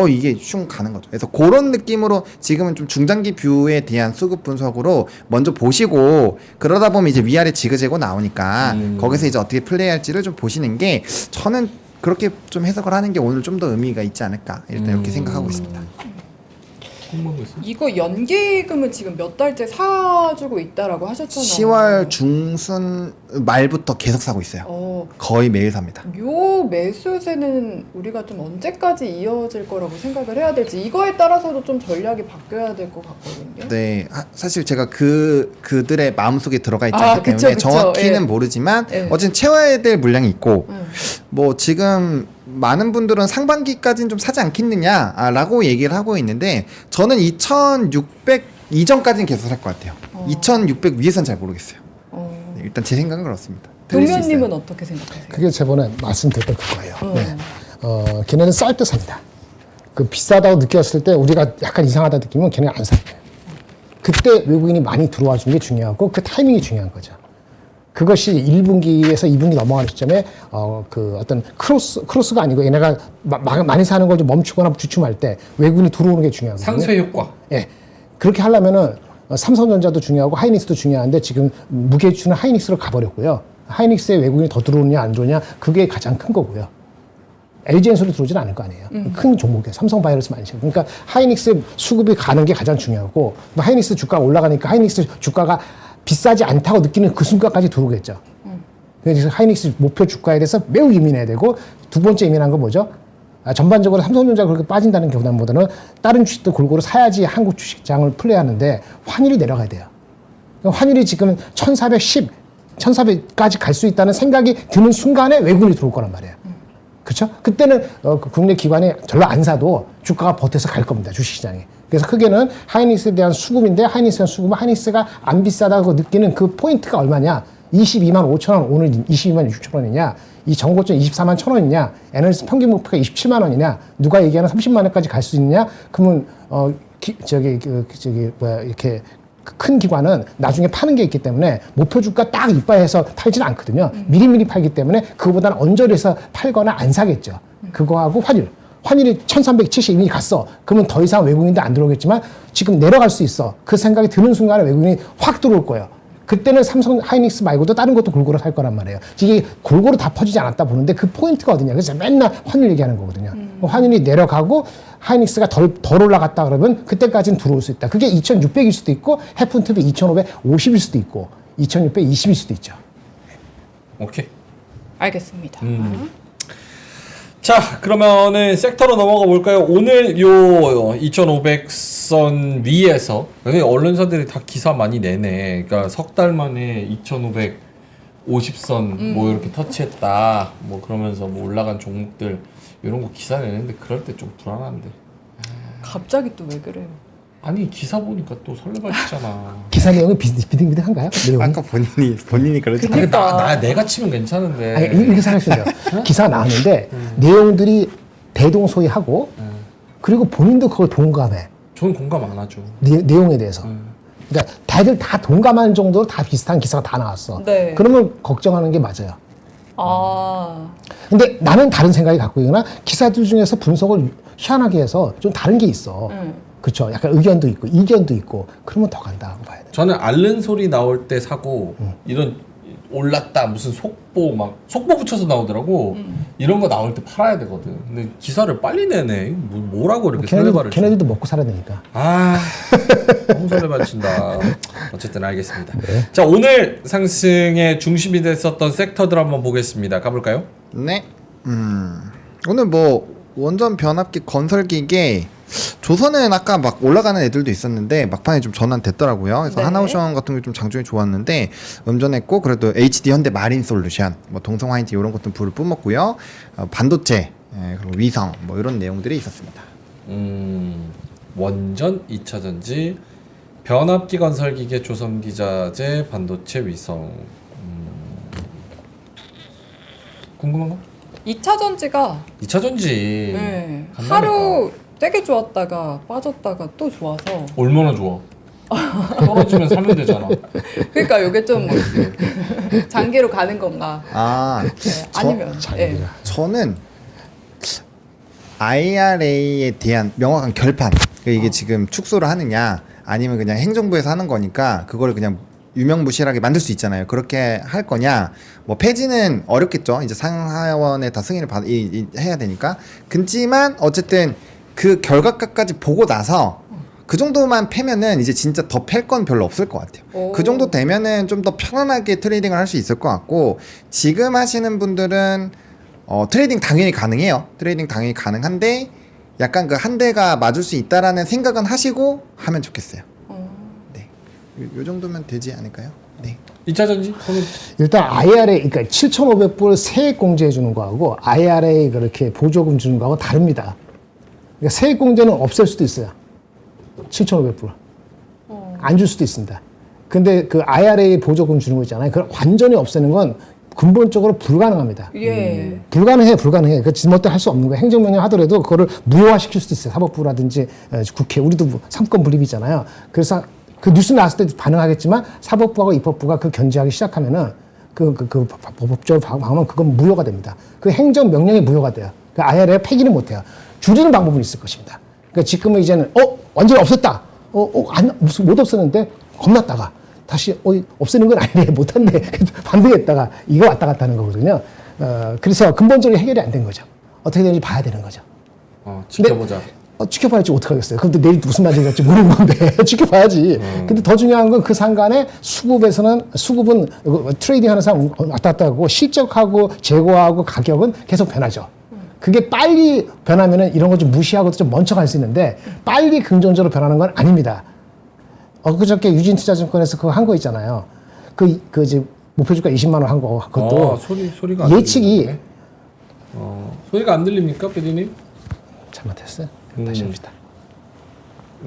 이게 슝 가는 거죠. 그래서 그런 느낌으로 지금은 좀 중장기 뷰에 대한 수급 분석으로 먼저 보시고 그러다 보면 이제 위아래 지그재그 나오니까 거기서 이제 어떻게 플레이할지를 좀 보시는 게 저는 그렇게 좀 해석을 하는 게 오늘 좀 더 의미가 있지 않을까 일단 이렇게 생각하고 있습니다. 이거 연기금은 지금 몇 달째 사주고 있다라고 하셨잖아요. 10월 중순 말부터 계속 사고 있어요. 거의 매일 삽니다. 요 매수세는 우리가 좀 언제까지 이어질 거라고 생각을 해야 될지 이거에 따라서도 좀 전략이 바뀌어야 될 것 같거든요. 네, 사실 제가 그들의 마음속에 들어가 있지 아, 않기 그쵸, 때문에 그쵸. 정확히는 예. 모르지만 예. 어쨌든 채워야 될 물량이 있고 음. 뭐 지금 많은 분들은 상반기까지는 좀 사지 않겠느냐라고 얘기를 하고 있는데 저는 2,600 이전까지는 계속 살 것 같아요. 2,600 위에서는 잘 모르겠어요. 네, 일단 제 생각은 그렇습니다. 틀릴 수 있어요. 동면님은 어떻게 생각하세요? 그게 저번에 말씀드렸던 그거예요. 네. 걔네는 쌀 때 삽니다. 그 비싸다고 느꼈을 때 우리가 약간 이상하다 느끼면 걔네가 안 사요. 그때 외국인이 많이 들어와 주는 게 중요하고 그 타이밍이 중요한 거죠. 그것이 1분기에서 2분기 넘어가는 시점에 그 어떤 크로스가 아니고 얘네가 많이 사는 걸 좀 멈추거나 주춤할 때 외국인이 들어오는 게 중요하거든요. 상쇄 효과. 예. 그렇게 하려면은 삼성전자도 중요하고 하이닉스도 중요한데 지금 무게추는 하이닉스로 가버렸고요. 하이닉스에 외국인이 더 들어오느냐 안 들어오느냐 그게 가장 큰 거고요. LG엔솔이 들어오지는 않을 거 아니에요. 큰 종목이에요. 삼성바이오로스 많이 시고. 그러니까 하이닉스 수급이 가는 게 가장 중요하고 하이닉스 주가가 올라가니까 하이닉스 주가가 비싸지 않다고 느끼는 그 순간까지 들어오겠죠. 그래서 하이닉스 목표 주가에 대해서 매우 예민해야 되고 두 번째 예민한 건 뭐죠? 전반적으로 삼성전자가 그렇게 빠진다는 경우보다는 다른 주식도 골고루 사야지 한국 주식장을 플레이하는데 환율이 내려가야 돼요. 환율이 지금 1410, 1400까지 갈 수 있다는 생각이 드는 순간에 외국인이 들어올 거란 말이에요. 그렇죠? 그때는 국내 기관이 별로 안 사도 주가가 버텨서 갈 겁니다. 주식시장에. 그래서 크게는 하이닉스에 대한 수급인데 하이닉스에 대한 수급은 하이닉스가 안 비싸다고 느끼는 그 포인트가 얼마냐? 22만 5천 원, 오늘 22만 6천 원이냐? 이 정고점 24만 1천 원이냐? 애널리스트 평균 목표가 27만 원이냐? 누가 얘기하는 30만 원까지 갈 수 있느냐? 그러면 이렇게 큰 기관은 나중에 파는 게 있기 때문에 목표 주가 딱 이빠해서 팔지는 않거든요. 미리미리 팔기 때문에 그거보다는 언저리에서 팔거나 안 사겠죠. 그거하고 환율이 1370 이미 갔어. 그러면 더 이상 외국인도 안 들어오겠지만 지금 내려갈 수 있어. 그 생각이 드는 순간에 외국인이 확 들어올 거예요. 그때는 삼성 하이닉스 말고도 다른 것도 골고루 살 거란 말이에요. 이게 골고루 다 퍼지지 않았다 보는데 그 포인트가 어디냐. 그래서 맨날 환율 얘기하는 거거든요. 환율이 내려가고 하이닉스가 덜 올라갔다 그러면 그때까지는 들어올 수 있다. 그게 2600일 수도 있고 해픈투비 2550일 수도 있고 2620일 수도 있죠. 오케이. 알겠습니다. 자, 그러면은 섹터로 넘어가 볼까요? 오늘 요 2,500선 위에서 언론사들이 다 기사 많이 내네. 그러니까 석 달 만에 2,550선 뭐 이렇게 터치했다. 뭐 그러면서 뭐 올라간 종목들 이런 거 기사 내는데 그럴 때 좀 불안한데. 갑자기 또 왜 그래요? 아니 기사 보니까 또 설레발치잖아. 기사 내용이 비등비등한가요? 내용이? 아까 본인이 그러지 아니, 그러니까. 내가 치면 괜찮은데. 아니, 이렇게 생각하시죠. 기사가 나왔는데 내용들이 대동소이하고 그리고 본인도 그걸 동감해. 저는 공감 안 하죠. 내용에 대해서. 그러니까 다들 다 동감하는 정도로 다 비슷한 기사가 다 나왔어. 네. 그러면 걱정하는 게 맞아요. 근데 나는 다른 생각이 갖고 있거나 기사들 중에서 분석을 희한하게 해서 좀 다른 게 있어. 그렇죠. 약간 의견도 있고 이견도 있고 그러면 더 간다고 봐야 돼. 저는 앓는 소리 나올 때 사고 이런 올랐다 무슨 속보 막 속보 붙여서 나오더라고. 이런 거 나올 때 팔아야 되거든. 근데 기사를 빨리 내네. 뭐라고 이렇게 설레발을 쳐. 걔네들도 먹고 살아야 되니까. 아, 너무 설레발 친다. 어쨌든 알겠습니다. 자, 오늘 상승의 중심이 됐었던 섹터들 한번 보겠습니다. 가볼까요? 네. 오늘 뭐 원전 변압기 건설기계 조선은 아까 막 올라가는 애들도 있었는데 막판에 좀 전환됐더라고요. 그래서 네. 하나오션 같은 게 좀 장중에 좋았는데 음전했고 그래도 HD 현대 마린솔루션, 뭐 동성 화이트 이런 것도 불을 뿜었고요. 반도체 그리고 위성 뭐 이런 내용들이 있었습니다. 원전, 2차 전지, 변압기 건설기계, 조선기자재, 반도체, 위성. 궁금한 거? 2차 전지가 2차 전지. 네, 간다니까. 하루 되게 좋았다가 빠졌다가 또 좋아서 얼마나 좋아? 떨어지면 사면 되잖아. 그러니까 이게 좀 장기로 가는 건가? 아, 네, 아니면 네. 저는 IRA에 대한 명확한 결판. 이게 지금 축소를 하느냐 아니면 그냥 행정부에서 하는 거니까 그거를 그냥 유명무실하게 만들 수 있잖아요. 그렇게 할 거냐. 뭐 폐지는 어렵겠죠. 이제 상하원에 다 승인을 해야 되니까. 그렇지만 어쨌든 그 결과까지 보고 나서 그 정도만 패면은 이제 진짜 더 팰 건 별로 없을 것 같아요. 오. 그 정도 되면은 좀 더 편안하게 트레이딩을 할 수 있을 것 같고 지금 하시는 분들은 트레이딩 당연히 가능해요. 트레이딩 당연히 가능한데 약간 그 한 대가 맞을 수 있다라는 생각은 하시고 하면 좋겠어요. 네, 요 정도면 되지 않을까요? 네. 2차 전지? 저는 일단 IRA 그러니까 7,500불 세액 공제해 주는 거하고 IRA 그렇게 보조금 주는 거하고 다릅니다. 그러니까 세액 공제는 없앨 수도 있어요. 7,500불. 안 줄 수도 있습니다. 근데 그 IRA 보조금 주는 거 있잖아요. 그걸 완전히 없애는 건 근본적으로 불가능합니다. 예. 불가능해. 그 지멋대로 할 수 없는 거예요. 행정명령 하더라도 그거를 무효화시킬 수도 있어요. 사법부라든지 국회, 우리도 뭐 삼권 분립이잖아요. 그래서 그 뉴스 나왔을 때 반응하겠지만 사법부하고 입법부가 그 견제하기 시작하면은 그 법적으로 방어하면 그건 무효가 됩니다. 그 행정명령이 무효가 돼요. 그 IRA 폐기는 못해요. 줄이는 방법은 있을 것입니다. 그러니까 지금은 이제는 완전히 없앴다. 무슨 못 없었는데 겁났다가 다시 없애는 건 아니네 못한대 반대했다가 이거 왔다 갔다 하는 거거든요. 그래서 근본적으로 해결이 안 된 거죠. 어떻게 되는지 봐야 되는 거죠. 지켜보자. 지켜봐야지 어떡하겠어요. 근데 내일 무슨 말이 될지 모르는 건데 지켜봐야지. 근데 더 중요한 건 그 상간에 수급은 트레이딩 하는 사람 왔다 갔다 하고 실적하고 재고하고 가격은 계속 변하죠. 그게 빨리 변하면은 이런 거 좀 무시하고 좀 먼저 갈 수 있는데 빨리 긍정적으로 변하는 건 아닙니다. 그저께 유진투자증권에서 그거 한 거 있잖아요. 이제 목표주가 20만 원 한 거 그것도 소리가 안 예측이 들리네. 소리가 안 들립니까, PD님? 잘못했어요. 다시 합시다.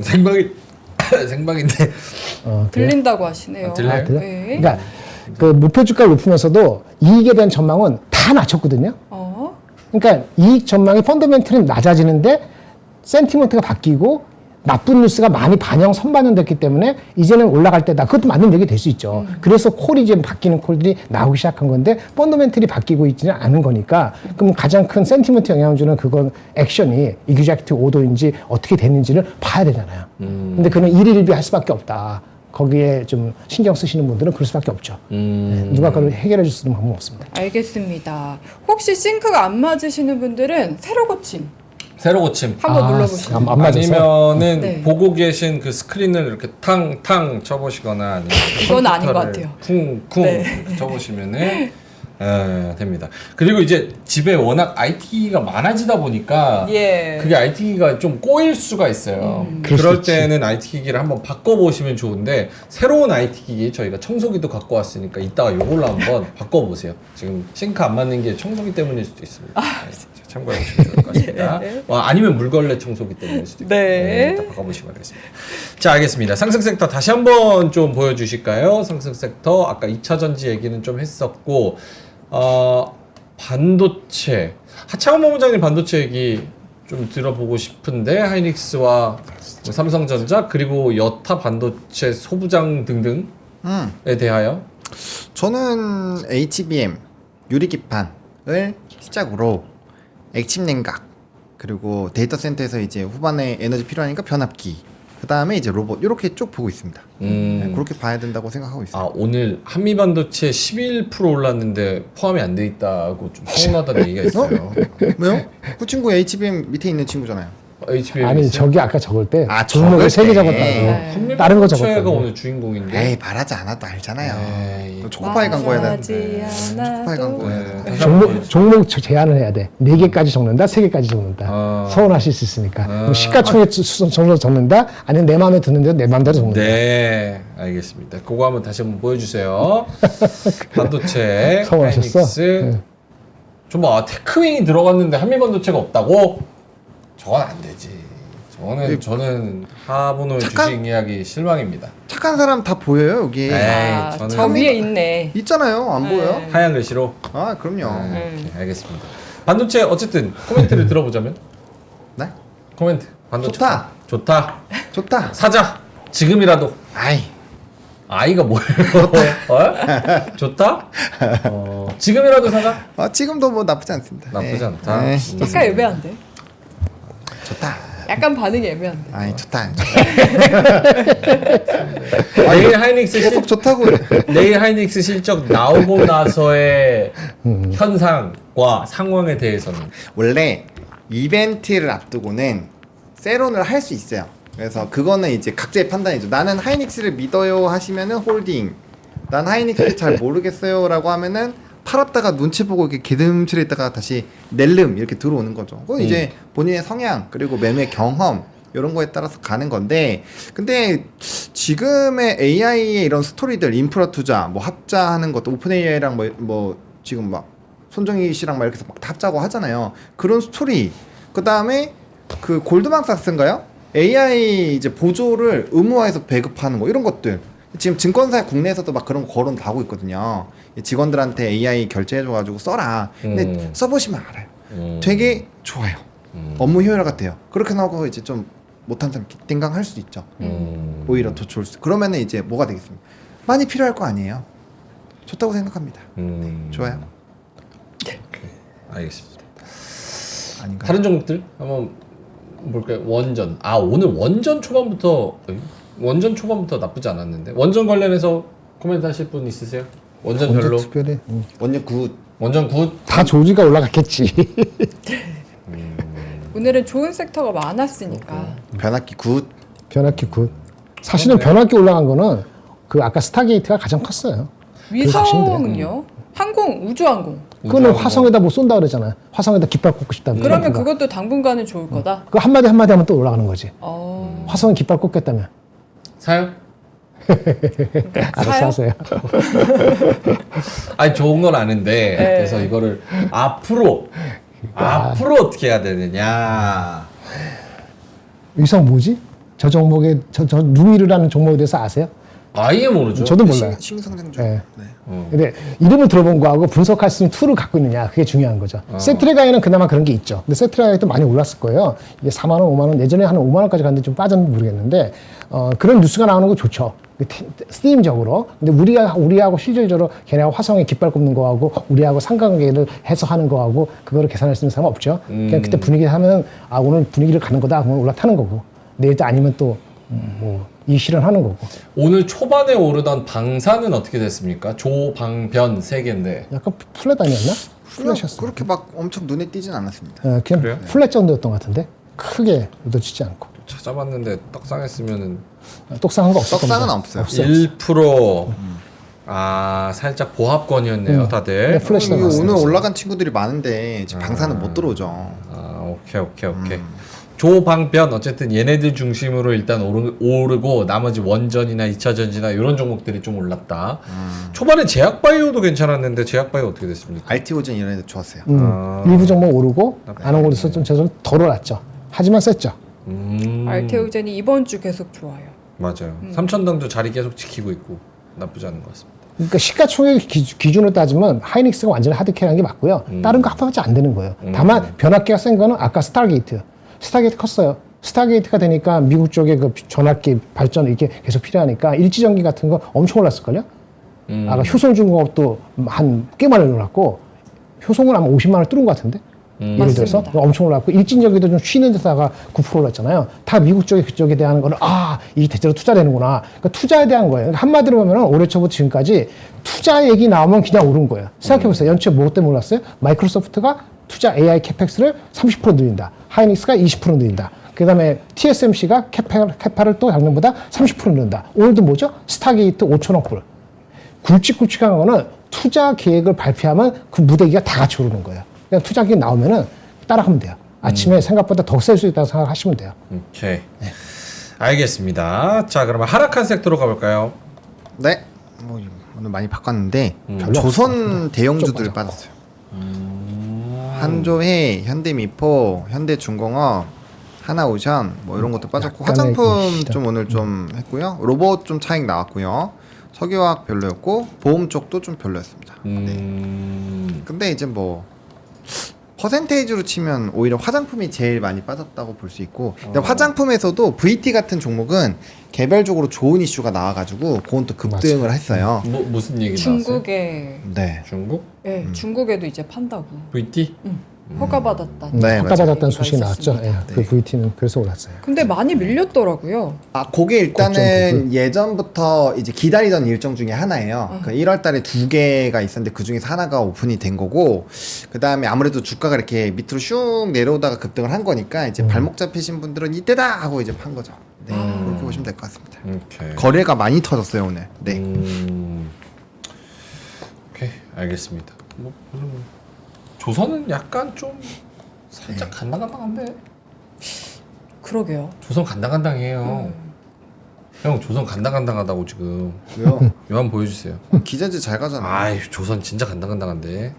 생방인데. 들린다고 하시네요. 들려요? 들려? 네. 그러니까 그 목표주가를 높이면서도 이익에 대한 전망은 다 낮췄거든요. 그러니까 이익 전망이 펀더멘털은 낮아지는데 센티먼트가 바뀌고 나쁜 뉴스가 많이 선반영됐기 때문에 이제는 올라갈 때다. 그것도 맞는 얘기 될 수 있죠. 그래서 콜이 이제 바뀌는 콜들이 나오기 시작한 건데 펀더멘털이 바뀌고 있지는 않은 거니까 그럼 가장 큰 센티먼트 영향을 주는 그건 액션이 이규젝티브 5도인지 어떻게 됐는지를 봐야 되잖아요. 근데 그는 일일비 할 수밖에 없다. 거기에 좀 신경 쓰시는 분들은 그럴 수밖에 없죠. 누가 그걸 해결해 줄 수 있는 방법은 없습니다. 알겠습니다. 혹시 싱크가 안 맞으시는 분들은 새로 고침 새로 고침. 한번 눌러보시죠. 안 맞아서? 아니면은 네. 보고 계신 그 스크린을 이렇게 탕탕 쳐보시거나 아니면 이건 아닌 것 컴퓨터를 같아요. 쿵쿵 네. 쳐보시면은 됩니다. 그리고 이제 집에 워낙 IT기가 많아지다 보니까 예. 그게 IT기가 좀 꼬일 수가 있어요. 그럴 수 그럴 있지. 때는 IT기기를 한번 바꿔보시면 좋은데 새로운 IT기기 저희가 청소기도 갖고 왔으니까 이따가 이걸로 한번 바꿔보세요. 지금 싱크 안 맞는 게 청소기 때문일 수도 있습니다. 참고해 보시면 좋을 것 같습니다. 예. 아니면 물걸레 청소기 때문일 수도 있고 네. 일단 바꿔보시기 바라겠습니다. 자, 알겠습니다. 상승 섹터 다시 한번 좀 보여주실까요? 상승 섹터 아까 2차 전지 얘기는 좀 했었고 반도체 하창원 본부장님 반도체 얘기 좀 들어보고 싶은데 하이닉스와 삼성전자 그리고 여타 반도체 소부장 등등에 대하여 저는 HBM 유리기판을 시작으로 액침 냉각 그리고 데이터 센터에서 이제 후반에 에너지 필요하니까 변압기 그 다음에 이제 로봇 이렇게 쭉 보고 있습니다. 네, 그렇게 봐야 된다고 생각하고 있어요. 아 오늘 한미반도체 11% 올랐는데 포함이 안 돼 있다고 좀 서운하다는 얘기가 있어요. 왜요? 그 친구 HBM 밑에 있는 친구잖아요. HBM 아니 저기 아까 적을 때 아, 종목을 적을 3개 때. 적었다고. 다른 거 한미반도체가 적었다고. 오늘 주인공인데. 에이 말하지 않아도 알잖아요. 에이, 또 초코파이 광고해야 말하지 되는데. 초코파이 광고해야 네, 되는데. 다시 한번 종목 제한을 해야 돼. 4개까지 적는다, 3개까지 적는다. 서운하실 수 있으니까. 뭐 시가총액 정도 적는다, 아니면 내 마음에 드는데 내 마음대로 적는다. 네, 알겠습니다. 그거 한번 다시 한번 보여주세요. 반도체, 서운하셨어? 하이닉스. 네. 좀 봐, 테크윙이 들어갔는데 한미반도체가 없다고? 저건 안 되지. 저는 하보노 착한- 주식 이야기 실망입니다. 착한 사람 다 보여요 여기. 아, 저는 저 위에 있네. 있잖아요. 안 보여? 하얀 글씨로. 아 그럼요. 네, 오케이, 알겠습니다. 반도체 어쨌든 코멘트를 들어보자면 네? 코멘트. 반도체 좋다. 좋다. 좋다. 사자. 지금이라도. 아이. 아이가 뭐예요? 어? 좋다? 지금이라도 사자? 아 지금도 뭐 나쁘지 않습니다. 나쁘지 네. 않다. 네. 약간 애매한데? 좋다. 약간 반응이 애매한데? 아이 좋다. 내일 하이닉스 계속 좋다고. 내일 하이닉스 실적 나오고 나서의 현상과 상황에 대해서는 원래 이벤트를 앞두고는 세론을 할 수 있어요. 그래서 그거는 이제 각자의 판단이죠. 나는 하이닉스를 믿어요 하시면은 홀딩. 난 하이닉스 잘 모르겠어요라고 하면은 팔았다가 눈치 보고 이렇게 개슴츠레했다가 다시 낼름 이렇게 들어오는 거죠. 그건 이제 본인의 성향 그리고 매매 경험 이런 거에 따라서 가는 건데, 근데 지금의 AI의 이런 스토리들, 인프라 투자, 뭐 합자하는 것도 오픈 AI랑 뭐 지금 막 손정희 씨랑 막 이렇게 해서 막 다 합자고 하잖아요. 그런 스토리. 그 다음에 그 골드만삭스인가요? AI 이제 보조를 의무화해서 배급하는 거 이런 것들. 지금 증권사 국내에서도 막 그런 거 거론 나오고 있거든요. 생각들한테 AI 결제해줘가지고 써라. 근데 써보시면 알아요. 되게 좋아요. 업무 효율화가 돼요. 그렇게 나오고 이제 좀 못한 사람 띵강할 수도 있죠. 오히려 더 좋을 수. 그러면은 이제 뭐가 되겠습니까? 많이 필요할 거 아니에요. 좋다고 생각합니다. 좋아요. 알겠습니다. 아닌가요? 다른 종목들 한번 볼까요? 원전. 오늘 원전 초반부터 나쁘지 않았는데 원전 관련해서 코멘트 하실 분 있으세요? 원전 별로? 특별히 원년 굿. 원전 굿? 다 조지가 올라갔겠지. 오늘은 좋은 섹터가 많았으니까. 변압기 굿. 변압기 굿. 사실은 변압기 올라간 거는 그 아까 스타게이트가 가장 컸어요. 위성은요? 항공, 우주항공. 그거는 화성에다 뭐 쏜다 그러잖아요. 화성에다 깃발 꽂고 싶다면. 그러면 그것도 당분간은 좋을 거다. 그거 한마디 하면 또 올라가는 거지. 어. 화성에 깃발 꽂겠다면. 사요? 알아서 하세요. 아니 좋은 건 아는데 네. 그래서 이거를 앞으로 어떻게 해야 되느냐. 위성 뭐지? 저 종목에 저 누미르라는 종목에 대해서 아세요? 아예 모르죠. 저도 몰라요. 신성장주. 네. 네. 근데 이름을 들어본 거하고 분석할 수 있는 툴을 갖고 있느냐 그게 중요한 거죠. 세트레가에는 그나마 그런 게 있죠. 근데 세트레가에도 많이 올랐을 거예요. 이게 4만 원, 5만 원, 예전에 한 5만 원까지 갔는데 좀 빠졌는지 모르겠는데 그런 뉴스가 나오는 거 좋죠. 스팀적으로. 근데 우리하고 실질적으로 걔네하고 화성에 깃발 꼽는 거하고 우리하고 상관관계를 해석하는 거하고 그거를 계산할 수 있는 사람 없죠. 그냥 그때 분위기 하면 오늘 분위기를 가는 거다. 그러면 올라타는 거고. 내일 또 아니면 또 이 실현하는 거고. 오늘 초반에 오르던 방사는 어떻게 됐습니까? 조방변 3개인데 약간 플랫 아니었나? 플랫이었어. 그렇게 막 엄청 눈에 띄진 않았습니다. 그냥 그래요? 플랫 정도였던 것 같은데 크게 얻어지지 않고. 찾아봤는데 떡상했으면은 똑상한 거 없었던 떡상은 거죠. 없어요. 1% 살짝 보합권이었네요 다들. 네, 플래시 이거 나왔어요. 오늘 올라간 친구들이 많은데 지금 방사는 못 들어오죠. 오케이. 조방변 어쨌든 얘네들 중심으로 일단 오르고 나머지 원전이나 2차전지나 이런 종목들이 좀 올랐다. 초반에 제약바이오도 괜찮았는데 제약바이오 어떻게 됐습니까? RT오젠 이런 애들 좋았어요. 일부 종목 오르고 안 오르서 좀 제대로 덜 올랐죠. 하지만 셌죠. 알테오젠이 이번 주 계속 좋아요. 맞아요. 삼천당도 자리 계속 지키고 있고 나쁘지 않은 것 같습니다. 그러니까 시가총액 기준으로 따지면 하이닉스가 완전히 하드캐리한 게 맞고요. 다른 거 합하지 안 되는 거예요. 다만 변압기가 센 거는 아까 스타게이트 컸어요. 스타게이트가 되니까 미국 쪽에 그 전압기 발전 이렇게 계속 필요하니까 일지전기 같은 거 엄청 올랐을걸요? 아까 효성중공업도 한 꽤 많이 올랐고 효성은 아마 50만 원 뚫은 것 같은데? 예를 들어서 맞습니다. 엄청 올랐고 일진여기도 좀 쉬는 데다가 9% 올랐잖아요. 다 미국 쪽에 그쪽에 대한 거는 이게 대체로 투자되는구나. 그러니까 투자에 대한 거예요. 그러니까 한마디로 보면 올해 초부터 지금까지 투자 얘기 나오면 그냥 오른 거예요. 생각해보세요. 연초에 뭐 때문에 올랐어요? 마이크로소프트가 투자 AI 캐펙스를 30% 늘린다. 하이닉스가 20% 늘린다. 그 다음에 TSMC가 캐파를 또 작년보다 30% 늘린다. 오늘도 뭐죠? 스타게이트 5천억 불. 굵직굵직한 거는 투자 계획을 발표하면 그 무대기가 다 같이 오르는 거예요. 그냥 투자 계획 나오면은 따라가면 돼요. 아침에 생각보다 더 셀 수 있다고 생각하시면 돼요. 오케이. 알겠습니다. 자, 그러면 하락한 섹터로 가볼까요? 네. 뭐 오늘 많이 바꿨는데 별로 조선 대형주들 좀 빠졌어요. 한조해, 현대미포, 현대중공업, 하나오션 뭐 이런 것도 빠졌고 약간의 그 화장품 시장. 좀 오늘 좀 했고요. 로봇 좀 차익 나왔고요. 석유화학 별로였고 보험 쪽도 좀 별로였습니다. 네. 근데 이제 뭐 퍼센테이지로 치면 오히려 화장품이 제일 많이 빠졌다고 볼 수 있고 근데 화장품에서도 VT 같은 종목은 개별적으로 좋은 이슈가 나와가지고 그건 또 급등을 했어요. 무슨 얘기 나왔어요? 중국에 네. 중국? 예, 중국에도 이제 판다고 VT? 허가받았다. 네, 평가받았다는 얘기가 소식이 나왔죠. 있었습니다. 예, 그 VT는 그래서 올랐어요. 근데 많이 밀렸더라고요. 그게 일단은 걱정 예전부터 이제 기다리던 일정 중에 하나예요. 그 1월 달에 2개가 있었는데 그 중에서 하나가 오픈이 된 거고, 그 다음에 아무래도 주가가 이렇게 밑으로 슉 내려오다가 급등을 한 거니까 이제 발목 잡히신 분들은 이때다 하고 이제 판 거죠. 네, 그렇게 보시면 될 것 같습니다. 오케이. 거래가 많이 터졌어요, 오늘. 네. 오케이, 알겠습니다. 뭐 조선은 약간 좀 살짝 간당간당한데. 그러게요. 조선 간당간당해요. 형 조선 간당간당하다고 지금. 왜요? 요 한번 보여주세요. 기자재 잘 가잖아요. 아이 조선 진짜 간당간당한데.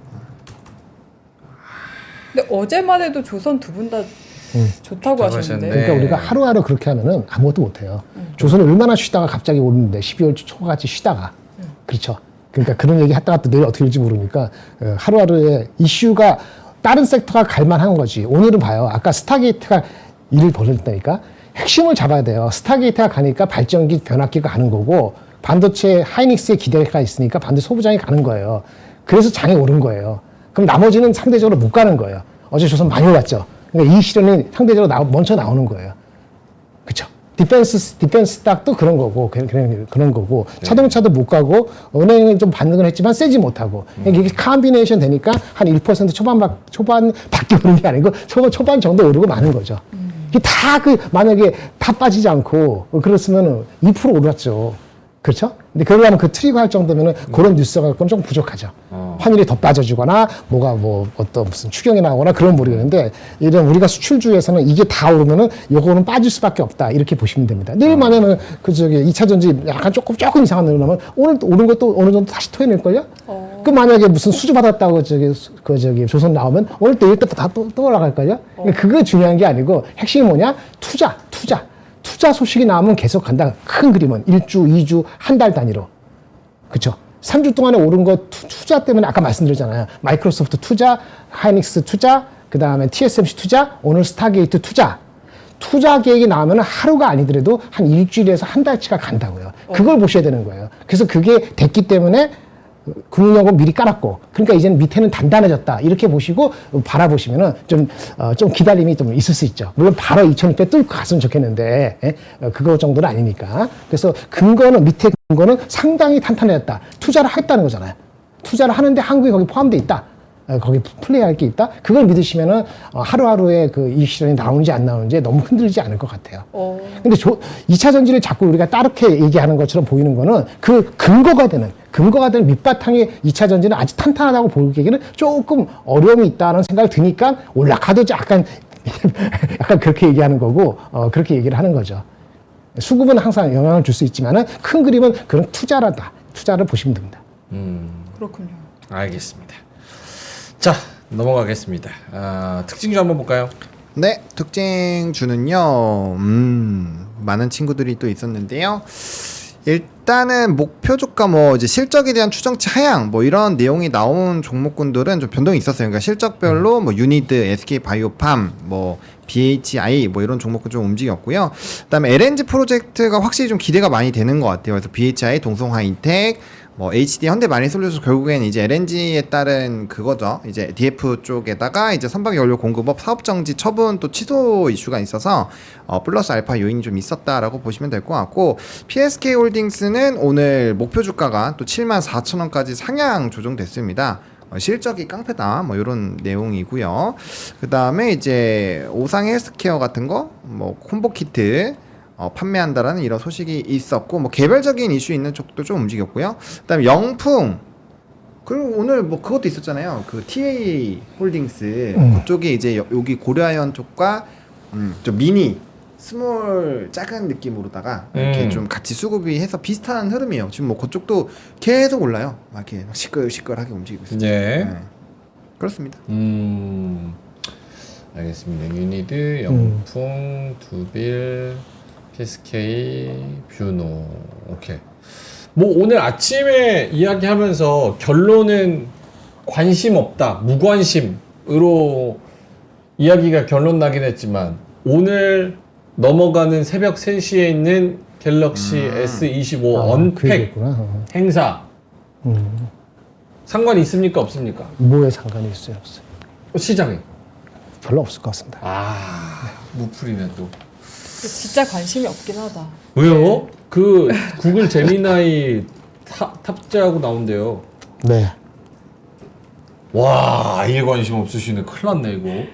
근데 어제만 해도 조선 두 분 다 좋다고 좋다고 하셨는데. 하셨는데. 그러니까 우리가 하루하루 그렇게 하면은 아무것도 못해요. 조선이 얼마나 쉬다가 갑자기 오르는데 12월 초같이 쉬다가 그렇죠. 그러니까 그런 얘기 했다가 또 내일 어떻게 될지 모르니까 하루하루에 이슈가 다른 섹터가 갈만한 거지. 오늘은 봐요. 아까 스타게이트가 일을 벌였다니까 핵심을 잡아야 돼요. 스타게이트가 가니까 발전기 변압기가 가는 거고 반도체 하이닉스의 기대가 있으니까 반도체 소부장이 가는 거예요. 그래서 장이 오른 거예요. 그럼 나머지는 상대적으로 못 가는 거예요. 어제 조선 많이 올랐죠. 그러니까 이 실현이 상대적으로 먼저 나오는 거예요. 그렇죠. 디펜스 딱도 그런 거고 그런 거고 자동차도 못 가고 은행은 좀 반등을 했지만 세지 못하고 이게 컴비네이션 되니까 한 1% 초반밖에 오른 게 아니고 초반 정도 오르고 마는 거죠. 이게 다 만약에 다 빠지지 않고 그랬으면 2% 오르었죠. 그렇죠? 근데 그러려면 그 트리거 할 정도면은 그런 뉴스가 좀 부족하죠. 환율이 더 빠져주거나 뭐가 뭐 어떤 무슨 추경이 나오거나 그런 모르겠는데 이런 우리가 수출주에서는 이게 다 오르면은 요거는 빠질 수밖에 없다 이렇게 보시면 됩니다. 내일 만에는 그 저기 2차 전지 약간 조금 이상한 느 나면 오늘 오른 것도 어느 정도 다시 토해낼 걸요? 그 만약에 무슨 수주 받았다고 저기 조선 나오면 오늘 또 이때 또 올라갈 걸요? 그러니까 그거 중요한 게 아니고 핵심이 뭐냐? 투자 소식이 나오면 계속 간다. 큰 그림은 1주, 2주, 한 달 단위로. 그렇죠? 3주 동안에 오른 거 투자 때문에 아까 말씀드렸잖아요. 마이크로소프트 투자, 하이닉스 투자, 그 다음에 TSMC 투자, 오늘 스타게이트 투자. 투자 계획이 나오면 하루가 아니더라도 한 일주일에서 한 달치가 간다고요. 그걸 보셔야 되는 거예요. 그래서 그게 됐기 때문에 금융요금 미리 깔았고, 그러니까 이제는 밑에는 단단해졌다. 이렇게 보시고 바라보시면은 좀 기다림이 좀 있을 수 있죠. 물론 바로 2,600 뚫고 갔으면 좋겠는데, 그거 정도는 아니니까. 그래서 밑에 근거는 상당히 탄탄해졌다. 투자를 하겠다는 거잖아요. 투자를 하는데 한국이 거기 포함되어 있다. 거기 플레이할 게 있다. 그걸 믿으시면은 하루하루에 그 이 실현이 나오는지 안 나오는지 너무 흔들리지 않을 것 같아요. 근데 2차 전지를 자꾸 우리가 따르게 얘기하는 것처럼 보이는 거는 그 근거가 되는 밑바탕의 2차 전지는 아직 탄탄하다고 보기에는 조금 어려움이 있다는 생각이 드니까 올라가도 약간 그렇게 얘기하는 거고 그렇게 얘기를 하는 거죠. 수급은 항상 영향을 줄 수 있지만은 큰 그림은 그런 투자를 보시면 됩니다. 그렇군요. 알겠습니다. 자, 넘어가겠습니다. 특징주 한번 볼까요? 네, 특징주는요, 많은 친구들이 또 있었는데요. 일단은 목표 주가 이제 실적에 대한 추정치 하향 이런 내용이 나온 종목군들은 좀 변동이 있었어요. 그러니까 실적별로 유니드, SK 바이오팜, BHI 이런 종목군 좀 움직였고요. 그다음에 LNG 프로젝트가 확실히 좀 기대가 많이 되는 것 같아요. 그래서 BHI, 동성하이텍, 뭐 HD 현대 마린솔루션 결국엔 이제 LNG에 따른 그거죠. 이제 DF 쪽에다가 이제 선박 연료 공급업 사업 정지 처분 또 취소 이슈가 있어서 플러스 알파 요인이 좀 있었다라고 보시면 될 것 같고 PSK 홀딩스는 오늘 목표 주가가 또 74,000원까지 상향 조정됐습니다. 실적이 깡패다 뭐 이런 내용이고요. 그 다음에 이제 오상 헬스케어 같은 거 뭐 콤보 키트 판매한다라는 이런 소식이 있었고 뭐 개별적인 이슈 있는 쪽도 좀 움직였고요. 그다음에 영풍 그리고 오늘 뭐 그것도 있었잖아요. 그 TA 홀딩스 그쪽에 이제 여기 고려아연 쪽과 좀 미니 스몰 작은 느낌으로다가 이렇게 좀 같이 수급이 해서 비슷한 흐름이에요. 지금 뭐 그쪽도 계속 올라요. 막 이렇게 시끌시끌하게 움직이고 있어요. 네. 네. 그렇습니다. 알겠습니다. 유니드, 영풍, 두빌, PSK, 뷰노. 오케이. 뭐 오늘 아침에 이야기하면서 결론은 관심 없다, 무관심으로 이야기가 결론 나긴 했지만 오늘 넘어가는 새벽 3시에 있는 갤럭시 S25 언팩 행사 상관이 있습니까 없습니까? 뭐에 상관이 있어요? 없어요? 시장에 별로 없을 것 같습니다. 무풀이네 또. 진짜 관심이 없긴 하다. 왜요? 그 구글 제미나이 탑재하고 나온대요. 네. 와, 아예 관심 없으시네. 큰일 났네 이거.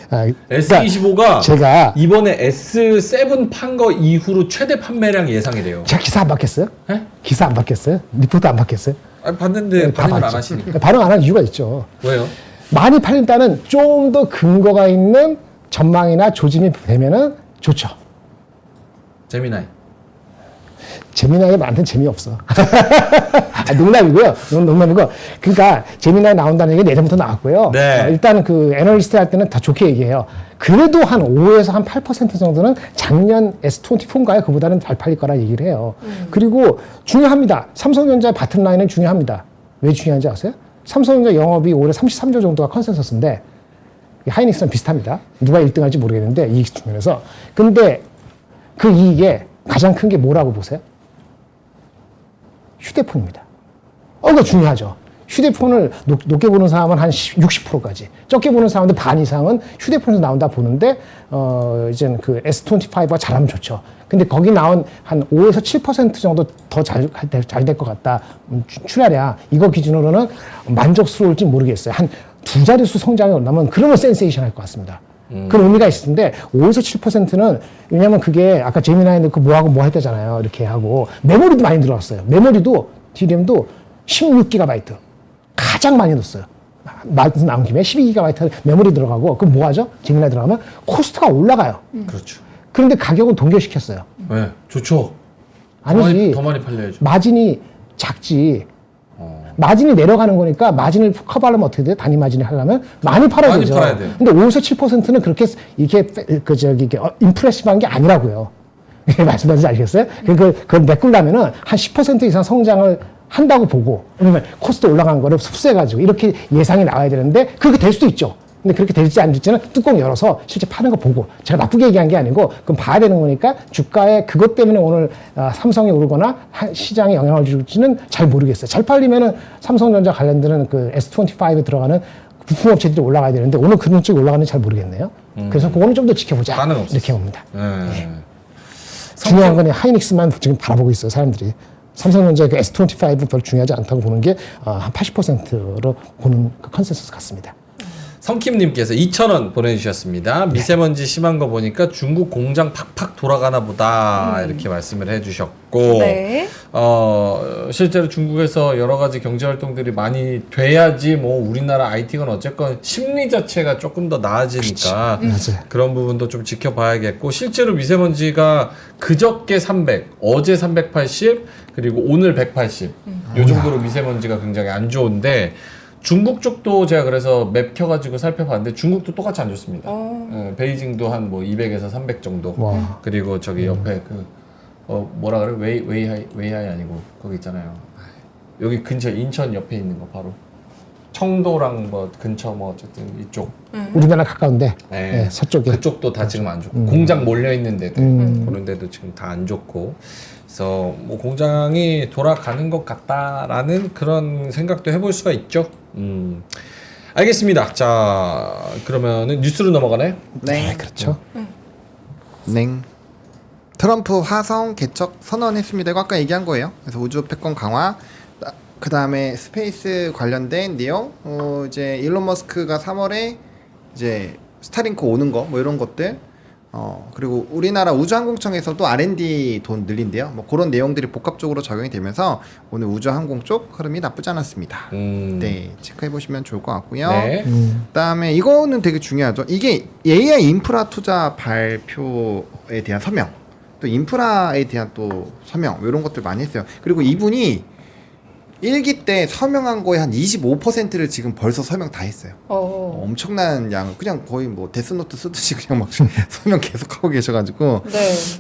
그러니까 S25가 제가 이번에 S7 판 거 이후로 최대 판매량 예상이래요. 제가 기사 안 받겠어요? 에? 기사 안 받겠어요? 리포트 안 받겠어요? 봤는데 다 반응을 안 받죠. 하시니까. 반응 안 하는 이유가 있죠. 왜요? 많이 팔린다는 좀 더 근거가 있는 전망이나 조짐이 되면은 좋죠. 제미나이. 재미나이 만든 재미없어. 농담이고요. 농담이고. 그러니까 재미나이 나온다는 얘기 예전부터 나왔고요. 네. 일단 그 애널리스트 할 때는 다 좋게 얘기해요. 그래도 한 5에서 한 8% 정도는 작년 S24인가요? 그보다는 잘 팔릴 거라 얘기를 해요. 그리고 중요합니다. 삼성전자의 바텀 라인은 중요합니다. 왜 중요한지 아세요? 삼성전자 영업이 올해 33조 정도가 컨센서스인데 하이닉스랑 비슷합니다. 누가 1등 할지 모르겠는데 이익 측면에서. 근데 그 이익에 가장 큰 게 뭐라고 보세요? 휴대폰입니다. 그거 중요하죠. 휴대폰을 높게 보는 사람은 한 60%까지, 적게 보는 사람들 반 이상은 휴대폰에서 나온다 보는데, 이제는 그 S25가 잘하면 좋죠. 근데 거기 나온 한 5에서 7% 정도 더 잘 될 것 같다. 출하량, 이거 기준으로는 만족스러울지 모르겠어요. 한 두 자릿수 성장이 올라면 그러면 센세이션 할 것 같습니다. 그런 의미가 있을 텐데 5에서 7%는 왜냐면 그게 아까 제미나이 넣고 뭐하고 뭐 했다잖아요. 이렇게 하고 메모리도 많이 들어왔어요. 메모리도 DRAM도 16GB 가장 많이 넣었어요. 나온 김에 12GB 메모리 들어가고 그럼 뭐하죠? 제미나이 들어가면 코스트가 올라가요. 그렇죠. 그런데 가격은 동결시켰어요. 네, 좋죠. 아니지. 더 많이 팔려야죠. 마진이 작지. 마진이 내려가는 거니까 마진을 커버하려면 어떻게 돼요? 단위 마진을 하려면 많이 팔아야 많이 되죠. 팔아야 돼요. 근데 5에서 7%는 그렇게 이게 이게 인프레시브한 게 아니라고요. 말씀하시지 아시겠어요? 그걸 메꾸려면은 한 10% 이상 성장을 한다고 보고, 왜냐면 코스트 올라간 거를 흡수해가지고 이렇게 예상이 나와야 되는데 그렇게 될 수도 있죠. 근데 그렇게 될지 안 될지는 뚜껑 열어서 실제 파는 거 보고, 제가 나쁘게 얘기한 게 아니고 그럼 봐야 되는 거니까 주가에 그것 때문에 오늘 삼성이 오르거나 시장에 영향을 줄지는 잘 모르겠어요. 잘 팔리면은 삼성전자 관련되는 그 S25에 들어가는 부품 업체들이 올라가야 되는데 오늘 그런 쪽이 올라가는지 잘 모르겠네요. 그래서 그거는 좀 더 지켜보자. 반응 없었어요. 이렇게 봅니다. 네. 중요한 건 하이닉스만 지금 바라보고 있어요, 사람들이. 삼성전자 그 S25 별 중요하지 않다고 보는 게 한 80%로 보는 그 컨센서스 같습니다. 성킴님께서 2,000원 보내주셨습니다. 미세먼지 심한 거 보니까 중국 공장 팍팍 돌아가나 보다 이렇게 말씀을 해주셨고 네. 실제로 중국에서 여러 가지 경제 활동들이 많이 돼야지 뭐 우리나라 IT건 어쨌건 심리 자체가 조금 더 나아지니까 맞아요. 그런 부분도 좀 지켜봐야겠고 실제로 미세먼지가 그저께 300, 어제 380 그리고 오늘 180 요 정도로 미세먼지가 굉장히 안 좋은데 중국 쪽도 제가 그래서 맵 켜가지고 살펴봤는데 중국도 똑같이 안 좋습니다. 예, 베이징도 한 뭐 200에서 300 정도. 와. 그리고 저기 옆에 그 뭐라 그래? 웨이하이 아니고 거기 있잖아요. 여기 근처 인천 옆에 있는 거 바로 청도랑 뭐 근처 뭐 어쨌든 이쪽 우리나라 가까운데 네. 네, 서쪽에. 그쪽도 다 지금 안 좋고 공장 몰려 있는 데들 그런 데도 지금 다 안 좋고 그래서 뭐 공장이 돌아가는 것 같다라는 그런 생각도 해볼 수가 있죠. 알겠습니다. 자 그러면은 뉴스로 넘어가나요? 네, 그렇죠. 냉. 트럼프 화성 개척 선언했습니다. 이거 아까 얘기한 거예요. 그래서 우주 패권 강화. 그 다음에 스페이스 관련된 내용. 이제 일론 머스크가 3월에 이제 스타링크 오는 거, 뭐 이런 것들. 그리고 우리나라 우주항공청에서도 R&D 돈 늘린대요. 뭐 그런 내용들이 복합적으로 적용이 되면서 오늘 우주항공 쪽 흐름이 나쁘지 않았습니다. 네, 체크해 보시면 좋을 것 같고요. 네. 그다음에 이거는 되게 중요하죠. 이게 AI 인프라 투자 발표에 대한 서명, 또 인프라에 대한 또 서명 이런 것들 많이 했어요. 그리고 이분이 1기 때 서명한 거에 한 25%를 지금 벌써 서명 다 했어요. 엄청난 양을 그냥 거의 뭐 데스노트 쓰듯이 그냥 막 서명 계속 하고 계셔가지고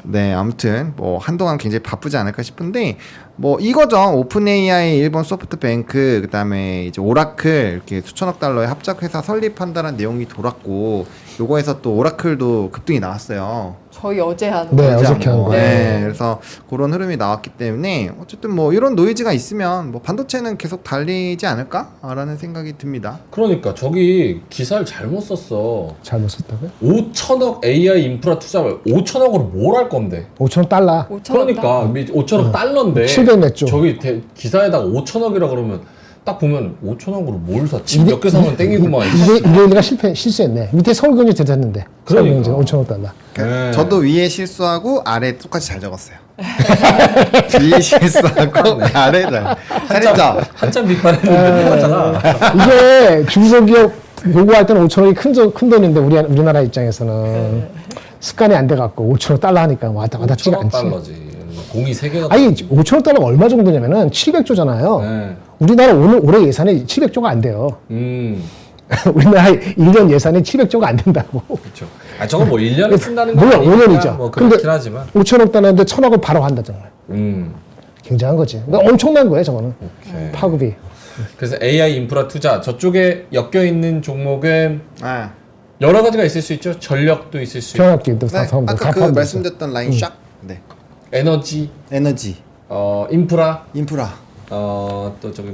네 아무튼 뭐 한동안 굉장히 바쁘지 않을까 싶은데 뭐 이거죠. 오픈 AI 일본 소프트뱅크 그다음에 이제 오라클 이렇게 수천억 달러의 합작 회사 설립한다는 내용이 돌았고 요거에서 또 오라클도 급등이 나왔어요. 저희 어제 한 네, 어저께 한 거. 네, 그래서 그런 흐름이 나왔기 때문에 어쨌든 뭐 이런 노이즈가 있으면 뭐 반도체는 계속 달리지 않을까라는 생각이 듭니다. 그러니까 저기 기사를 잘못 썼어. 잘못 썼다고요? 5천억 AI 인프라 투자를 5천억으로 뭘 할 건데? 5천원 달러. 5천 그러니까 5천억 달러인데 700 몇 조. 저기 기사에다가 5천억이라 그러면 딱 보면 5천억으로 뭘 사? 집 몇 개 사면 땡기구만. 이래가 실수했네. 밑에 서울경제 대단했는데. 그러니까. 서울경제 5천원 달러. 네. 저도 위에 실수하고 아래 똑같이 잘 적었어요. 위에 실수하고 아래 잘했죠. 한참 비판했는데 똑같잖아. 이게 중소기업 요구할 때는 5천원이 큰 돈인데 우리나라 입장에서는 습관이 안 돼갖고 5천원 달러 하니까 와닿지가 5천억 않지. 달러지. 공이 3개가. 아니 5천원 달러가 얼마 정도냐면은 700조잖아요. 네. 우리나라 올해 예산이 700조가 안 돼요. 우리나라 1년 예산이 700조가 안 된다고. 그렇죠. 아 저건 뭐 1년에 쓴다는 거 물론 아니니까 5년이죠. 뭐 근데 그렇긴 하지만. 5천억 달러인데 1,000억을 바로 한다 정말. 굉장한 거지. 그러니까 엄청난 거예요, 저거는. 오케이. 파급이. 그래서 AI 인프라 투자 저쪽에 엮여 있는 종목은 아, 여러 가지가 있을 수 있죠. 전력도 있을 수 있고, 변압기도 다 네, 포함돼. 아까 그 말씀드렸던 라인 샥. 네, 에너지, 에너지, 인프라, 인프라. 또 저기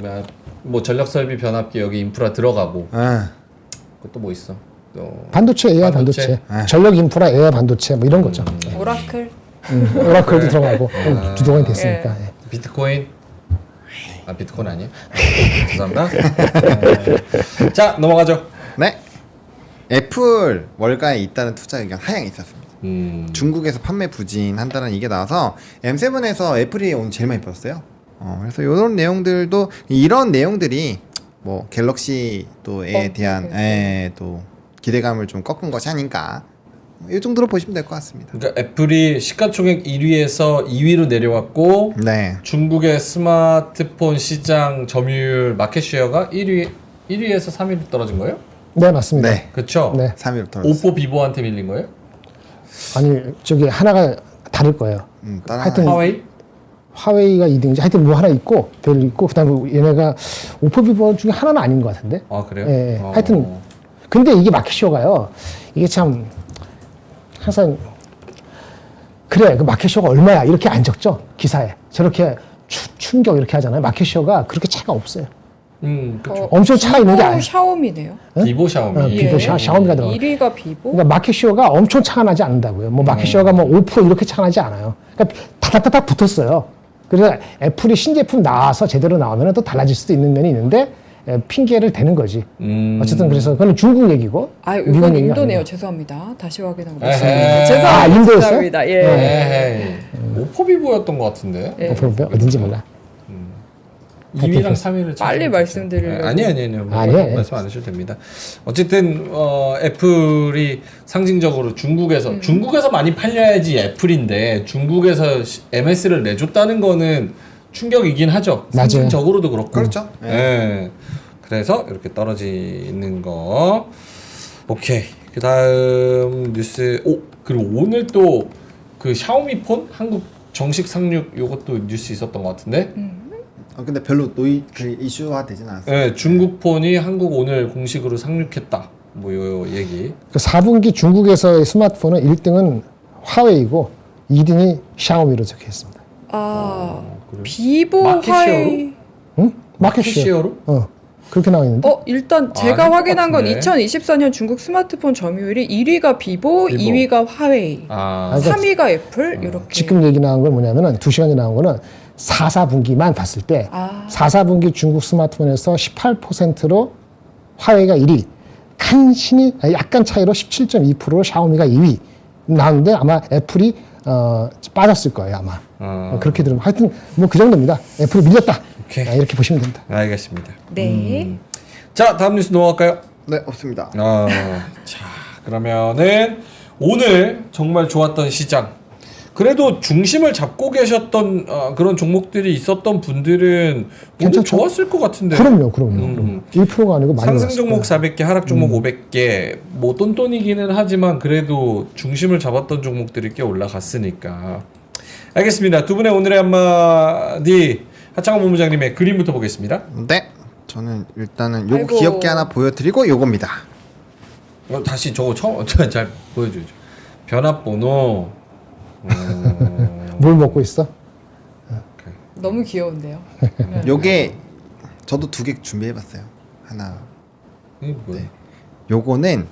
뭐 전력 설비 변압기 여기 인프라 들어가고 아, 그것도 뭐 있어. 또 반도체, AI 반도체. 전력 인프라, AI 반도체 뭐 이런 거죠. 오라클 오라클도 들어가고 주도권이 됐으니까. 예. 예. 비트코인. 아 비트코인 아니에요? 죄송합니다. 자 넘어가죠. 네. 애플 월가에 있다는 투자 의견 하향이 있었습니다. 중국에서 판매 부진한다는 이게 나와서 M7에서 애플이 오늘 제일 많이 빠졌어요. 그래서 이런 내용들도 이런 내용들이 뭐 갤럭시 또에 대한 또 기대감을 좀 꺾은 것이 아닌가. 이 정도로 보시면 될 것 같습니다. 그러니까 애플이 시가총액 1위에서 2위로 내려왔고 네. 중국의 스마트폰 시장 점유율 마켓쉐어가 1위에서 3위로 떨어진 거예요? 네, 맞습니다. 네. 그렇죠? 네. 3위로 떨어졌어요. 오포 비보한테 밀린 거예요? 아니, 저기 하나가 다를 거예요. 하여튼 화웨이가 2등이지. 하여튼 뭐 하나 있고, 별 있고, 그 다음에 얘네가 오포 비보 중에 하나는 아닌 것 같은데. 아 그래요? 예, 예. 하여튼 근데 이게 마켓쇼가요. 이게 참 항상 그래 그 마켓쇼가 얼마야 이렇게 안 적죠 기사에. 저렇게 충격 이렇게 하잖아요. 마켓쇼가 그렇게 차가 없어요. 그렇죠. 엄청 차가 있는 게 비보 아니에요. 샤오미네요. 비보 샤오미. 비보 샤오미가 들어가. 1위가 비보. 그러니까 마켓쇼가 엄청 차가 나지 않는다고요. 뭐 마켓쇼가 뭐 5% 이렇게 차가 나지 않아요. 그러니까 다닥다닥 붙었어요. 그래서 애플이 신제품 나와서 제대로 나오면 또 달라질 수도 있는 면이 있는데 핑계를 대는 거지. 어쨌든 그래서 그건 중국 얘기고. 아, 미국 이건 얘기가 인도네요. 아니고. 죄송합니다. 다시 확인하고 에헤이. 있습니다. 죄송합니다. 아, 인도였어요? 죄송합니다. 예. 에이, 오포 비보였던 것 같은데. 예. 어딘지 몰라. 2위랑 3위를 빨리 말씀드리려고. 아니에요. 아니에요. 말씀 안 하셔도 됩니다. 어쨌든 애플이 상징적으로 중국에서 많이 팔려야지 애플인데 중국에서 MS를 내줬다는 거는 충격이긴 하죠. 맞아요. 상징적으로도 그렇고. 그렇죠. 예. 그래서 이렇게 떨어지는 거. 오케이. 그다음 뉴스. 그리고 오늘 또 그 샤오미 폰 한국 정식 상륙 요것도 뉴스 있었던 것 같은데. 근데 별로 그 이슈화 되진 않았어요. 네, 중국 폰이 한국 오늘 공식으로 상륙했다. 뭐 요 얘기. 그 4분기 중국에서의 스마트폰은 1등은 화웨이고 2등이 샤오미로 적혀 있습니다. 그래요? 비보 마켓 화웨이. 응? 마켓시어. 시어로? 그렇게 나와 있는데. 일단 제가 아닌 것 확인한 건 같은데. 2024년 중국 스마트폰 점유율이 1위가 비보, 비보. 2위가 화웨이, 아, 그러니까 3위가 애플 이렇게. 지금 얘기 나온 건 뭐냐면은 2시간이 나온 거는 4, 4분기만 봤을 때 4, 4분기 중국 스마트폰에서 18%로 화웨이가 1위, 간신히 약간 차이로 17.2%로 샤오미가 2위 나왔는데 아마 애플이 빠졌을 거예요 아마. 그렇게 들으면 하여튼 뭐 그 정도입니다. 애플이 밀렸다. 오케이. 이렇게 보시면 됩니다. 알겠습니다. 네. 자, 다음 뉴스 넘어갈까요? 네, 없습니다. 자, 그러면은 오늘 정말 좋았던 시장. 그래도 중심을 잡고 계셨던 그런 종목들이 있었던 분들은 오늘 괜찮죠? 좋았을 것 같은데. 그럼요. 1%가 아니고 많이 상승 올랐을 종목 거예요. 400개, 하락 종목 500개. 뭐 똔똔이기는 하지만 그래도 중심을 잡았던 종목들이 꽤 올라갔으니까. 알겠습니다. 두 분의 오늘의 한마디 하창원 본부장님의 그림부터 보겠습니다. 네, 저는 일단은 요거 아이고. 귀엽게 하나 보여드리고 요겁니다. 다시 저거 처음 잘 보여줘야죠. 변압번호. 뭘 먹고 있어? 너무 귀여운데요. 요게 저도 2개 준비해봤어요. 하나. 이게 뭐야? 네. 요거는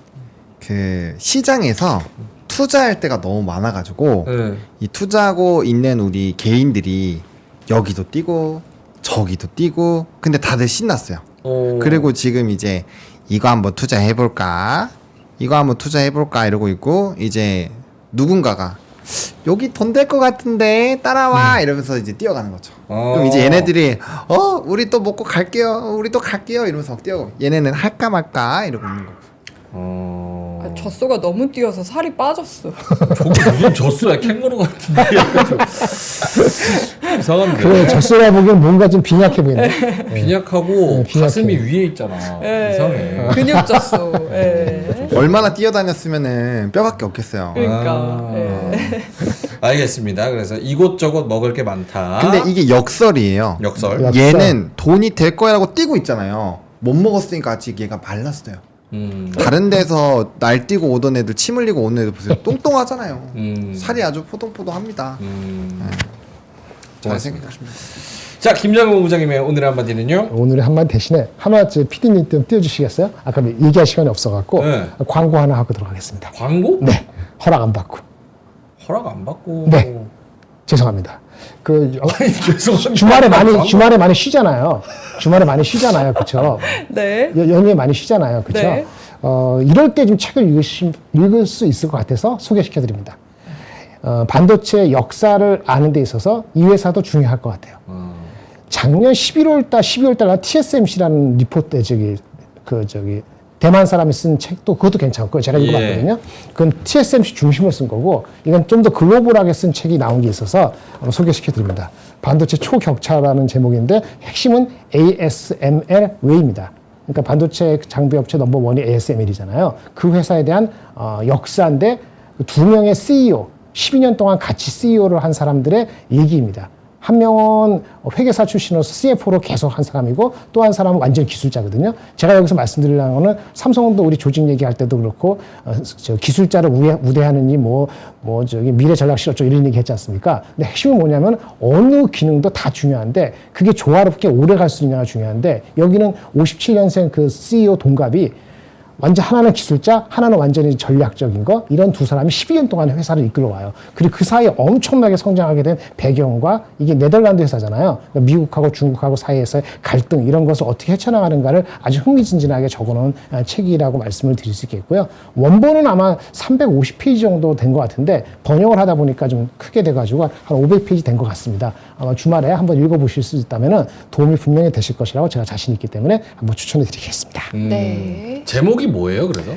그 시장에서 투자할 때가 너무 많아가지고 네. 이 투자하고 있는 우리 개인들이 여기도 뛰고 저기도 뛰고 근데 다들 신났어요. 그리고 지금 이제 이거 한번 투자해볼까 이거 한번 투자해볼까 이러고 있고 이제 누군가가 여기 돈 될 것 같은데 따라와 이러면서 이제 뛰어가는 거죠. 그럼 이제 얘네들이 우리 또 먹고 갈게요 우리 또 갈게요 이러면서 막 뛰어가고 얘네는 할까 말까 이러고 있는 거고. 젖소가 너무 뛰어서 살이 빠졌어. 저거 무슨 젖소야 캥거루 같은데. 이상한데. 그래, 젖소라 보기엔 뭔가 좀 빈약해 보이네. 빈약하고 네, 빈약해. 가슴이 위에 있잖아. 네. 이상해. 근육 젖소. 예. 얼마나 뛰어다녔으면은 뼈밖에 없겠어요. 그러니까. 알겠습니다. 그래서 이곳저곳 먹을 게 많다. 근데 이게 역설이에요. 역설. 역설. 얘는 돈이 될 거야라고 뛰고 있잖아요. 못 먹었으니까 아직 얘가 말랐어요. 다른 데서 날뛰고 오던 애들 침 흘리고 오는 애들 보세요. 똥똥하잖아요. 살이 아주 포동포동합니다. 잘 고맙습니다. 생각하십니다. 자, 김장훈 본부장님의 오늘의 한마디는요? 오늘의 한마디 대신에 하나 PD님 좀 띄워주시겠어요? 아까 얘기할 시간이 없어갖고 네. 광고 하나 하고 들어가겠습니다. 광고? 네, 허락 안 받고. 허락 안 받고. 네. 죄송합니다. 죄송합니다. 주말에 많이 쉬잖아요. 주말에 많이 쉬잖아요, 그렇죠? 네. 연휴에 많이 쉬잖아요, 그렇죠? 네. 이럴 때 좀 책을 읽을 수 있을 것 같아서 소개시켜드립니다. 반도체 역사를 아는 데 있어서 이 회사도 중요할 것 같아요. 작년 12월 달 TSMC라는 리포트 대만 사람이 쓴 책도 그것도 괜찮고요. 제가 읽어봤거든요. 그건 TSMC 중심으로 쓴 거고 이건 좀 더 글로벌하게 쓴 책이 나온 게 있어서 소개시켜드립니다. 반도체 초격차라는 제목인데 핵심은 ASML 웨이입니다. 그러니까 반도체 장비 업체 넘버원이 ASML이잖아요. 그 회사에 대한 역사인데 두 명의 CEO, 12년 동안 같이 CEO를 한 사람들의 얘기입니다. 한 명은 회계사 출신으로서 CFO로 계속 한 사람이고 또 한 사람은 완전 기술자거든요. 제가 여기서 말씀드리려는 거는 삼성도 우리 조직 얘기할 때도 그렇고 기술자를 우대하느니 미래 전략 실업적 이런 얘기 했지 않습니까? 근데 핵심은 뭐냐면 어느 기능도 다 중요한데 그게 조화롭게 오래 갈 수 있느냐가 중요한데 여기는 57년생 그 CEO 동갑이 완전 하나는 기술자, 하나는 완전히 전략적인 거 이런 두 사람이 12년 동안 회사를 이끌어와요. 그리고 그 사이에 엄청나게 성장하게 된 배경과 이게 네덜란드 회사잖아요. 그러니까 미국하고 중국하고 사이에서의 갈등 이런 것을 어떻게 헤쳐나가는가를 아주 흥미진진하게 적어놓은 책이라고 말씀을 드릴 수 있겠고요. 원본은 아마 350페이지 정도 된 것 같은데 번역을 하다 보니까 좀 크게 돼가지고 한 500페이지 된 것 같습니다. 아마 주말에 한번 읽어보실 수 있다면 도움이 분명히 되실 것이라고 제가 자신 있기 때문에 한번 추천해 드리겠습니다. 네. 제목이 뭐예요, 그래서?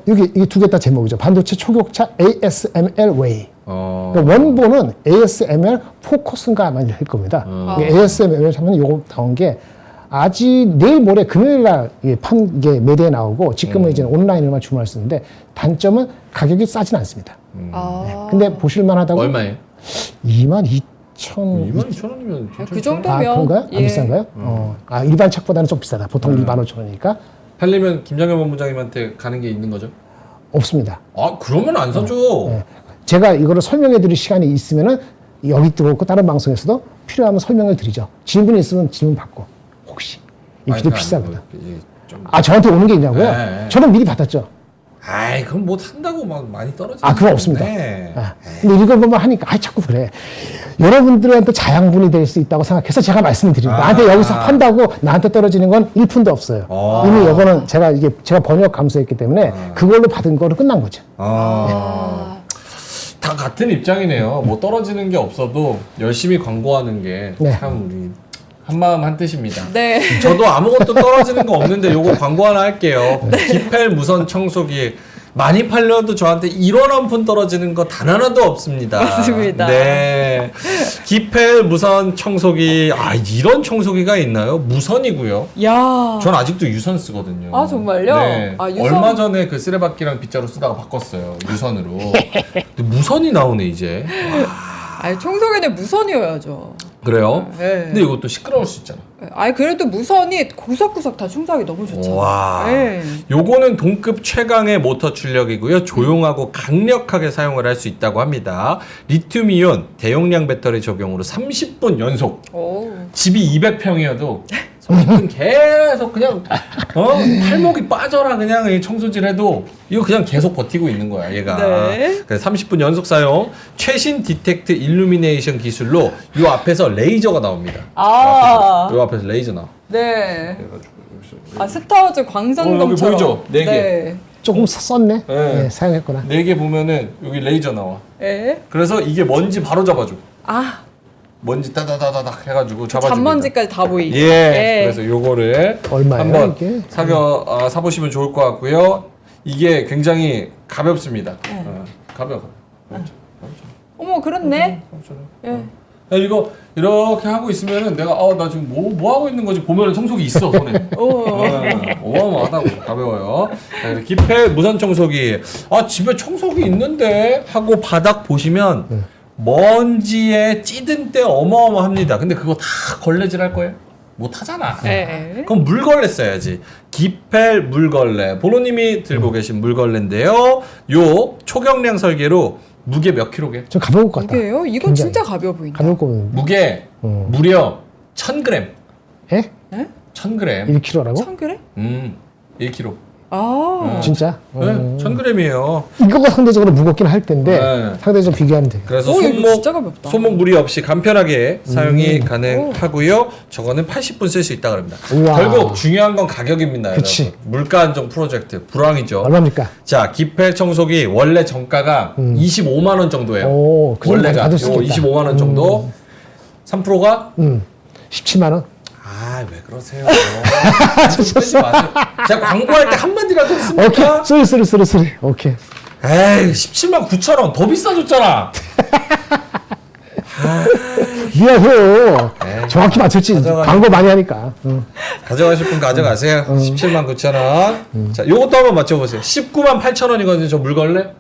이게 두 개 다 제목이죠. 반도체 초격차 ASML 웨이. 그러니까 원본은 ASML 포커스인가 아마 할 겁니다. ASML 하면 요거 나온 게 아직 내일 모레 금요일 날 이게 매대에 나오고 지금은 이제 온라인으로만 주문할 수 있는데 단점은 가격이 싸진 않습니다. 근데 보실만 하다고 얼마예요? 22,000원이면 그 정도면 아, 그런가요? 예. 아, 비싼가요? 일반 책보다는 좀 비싸다. 보통 25,000원이니까 팔리면 김장현 본부장님한테 가는 게 있는 거죠? 없습니다. 아 그러면 안 사줘. 네. 제가 이거를 설명해 드릴 시간이 있으면은 여기 들어오고 다른 방송에서도 필요하면 설명을 드리죠. 질문이 있으면 질문 받고 혹시 이 아니, 길이 그러니까 비싸거든. 이게 좀... 아 저한테 오는 게 있냐고요? 네. 저는 미리 받았죠. 아이 그럼 뭐 산다고 막 많이 떨어지는 아 그거 없습니다. 네. 아, 근데 읽어보면 하니까 아 자꾸 그래. 여러분들한테 자양분이 될 수 있다고 생각해서 제가 말씀을 드립니다. 나한테 여기서 판다고 나한테 떨어지는 건 1푼도 없어요. 이미 이거는 제가 번역 감수했기 때문에 그걸로 받은 거로 끝난 거죠. 다 같은 입장이네요. 뭐 떨어지는 게 없어도 열심히 광고하는 게 참 네. 우리 한마음 한뜻입니다. 네. 저도 아무것도 떨어지는 거 없는데 요거 광고 하나 할게요. 기펠 무선 청소기 많이 팔려도 저한테 1원 한 푼 떨어지는 거 단 하나도 없습니다. 맞습니다. 네. 기펠 무선 청소기 이런 청소기가 있나요? 무선이고요. 야. 전 아직도 유선 쓰거든요. 아, 정말요? 네. 아, 유선? 얼마 전에 그 쓰레받기랑 빗자루 쓰다가 바꿨어요. 유선으로. 근데 무선이 나오네 이제. 아니 청소기는 무선이어야죠. 그래요? 네. 근데 이것도 시끄러울 수 있잖아. 아니 그래도 무선이 구석구석 다 충전하기 너무 좋잖아요. 와. 네. 요거는 동급 최강의 모터 출력이고요. 조용하고 강력하게 사용을 할 수 있다고 합니다. 리튬이온 대용량 배터리 적용으로 30분 연속. 오. 집이 200평이어도 30분 계속 그냥 팔목이 빠져라 그냥 이 청소질해도 이거 그냥 계속 버티고 있는 거야 얘가. 네. 그래서 30분 연속 사용. 최신 디텍트 일루미네이션 기술로 요 앞에서 레이저가 나옵니다. 요 앞에서 레이저 나와. 네. 아 스타워즈 광선검처럼. 여기 보이죠? 네 개. 네. 조금 썼네. 네. 네, 사용했구나. 4개 보면은 여기 레이저 나와. 네. 그래서 이게 먼지 바로 잡아줘. 아 먼지 따다다다닥 해가지고 잡아줍니다. 잔먼지까지 다 보이게. 예. 네. 그래서 요거를 얼마예요, 한번 이게? 사보시면 좋을 것 같고요. 이게 굉장히 가볍습니다. 가벼워. 어머 그렇네. 예. 야, 이거 이렇게 하고 있으면은 내가 나 지금 뭐 하고 있는 거지 보면은 청소기 있어 손에. 어마어마하다고 가벼워요. 자, 그래서 기펠 무선 청소기. 집에 청소기 있는데 하고 바닥 보시면 먼지에 찌든 때 어마어마합니다. 근데 그거 다 걸레질 할 거예요? 못 하잖아. 네. 그럼 물걸레 써야지. 기펠 물걸레. 보로님이 들고 계신 물걸레인데요. 요 초경량 설계로 무게 몇 킬로게? 좀 가벼울 것 같다. 이게요? 이건 굉장히. 진짜 가벼워 보인다. 가벼울 거 보이는데. 무게 무려 1000g. 예? 1000g. 1kg라고? 1000g? 1kg. 아. 진짜? 네, 1000g이에요. 이거가 상대적으로 무겁긴 할 텐데 네. 상대적으로 비교하면 돼요. 그래서 이거 진짜 가볍다. 손목 무리 없이 간편하게 사용이 가능하고요. 저거는 80분 쓸 수 있다 그럽니다. 우와. 결국 중요한 건 가격입니다. 그치. 여러분. 물가 안정 프로젝트 불황이죠. 얼마입니까? 자, 기펠 청소기 원래 정가가 25만 원 정도예요. 오, 그 정도 원래가 받을 수 있겠다. 25만 원 정도. 3%가 17만 원. 왜 그러세요? 쓰지 마세요. 제가 광고할 때 한마디라도 했습니까? 오케이. 쓰리. 오케이. 에이, 17만 9천 원. 더 비싸졌잖아. 미안해요. 네. 정확히 맞췄지. 광고 많이 하니까. 가져가실 분 가져가세요. 17만 9천 원. 자, 요것도 한번 맞춰보세요. 19만 8천 원이거든요. 저 물걸레.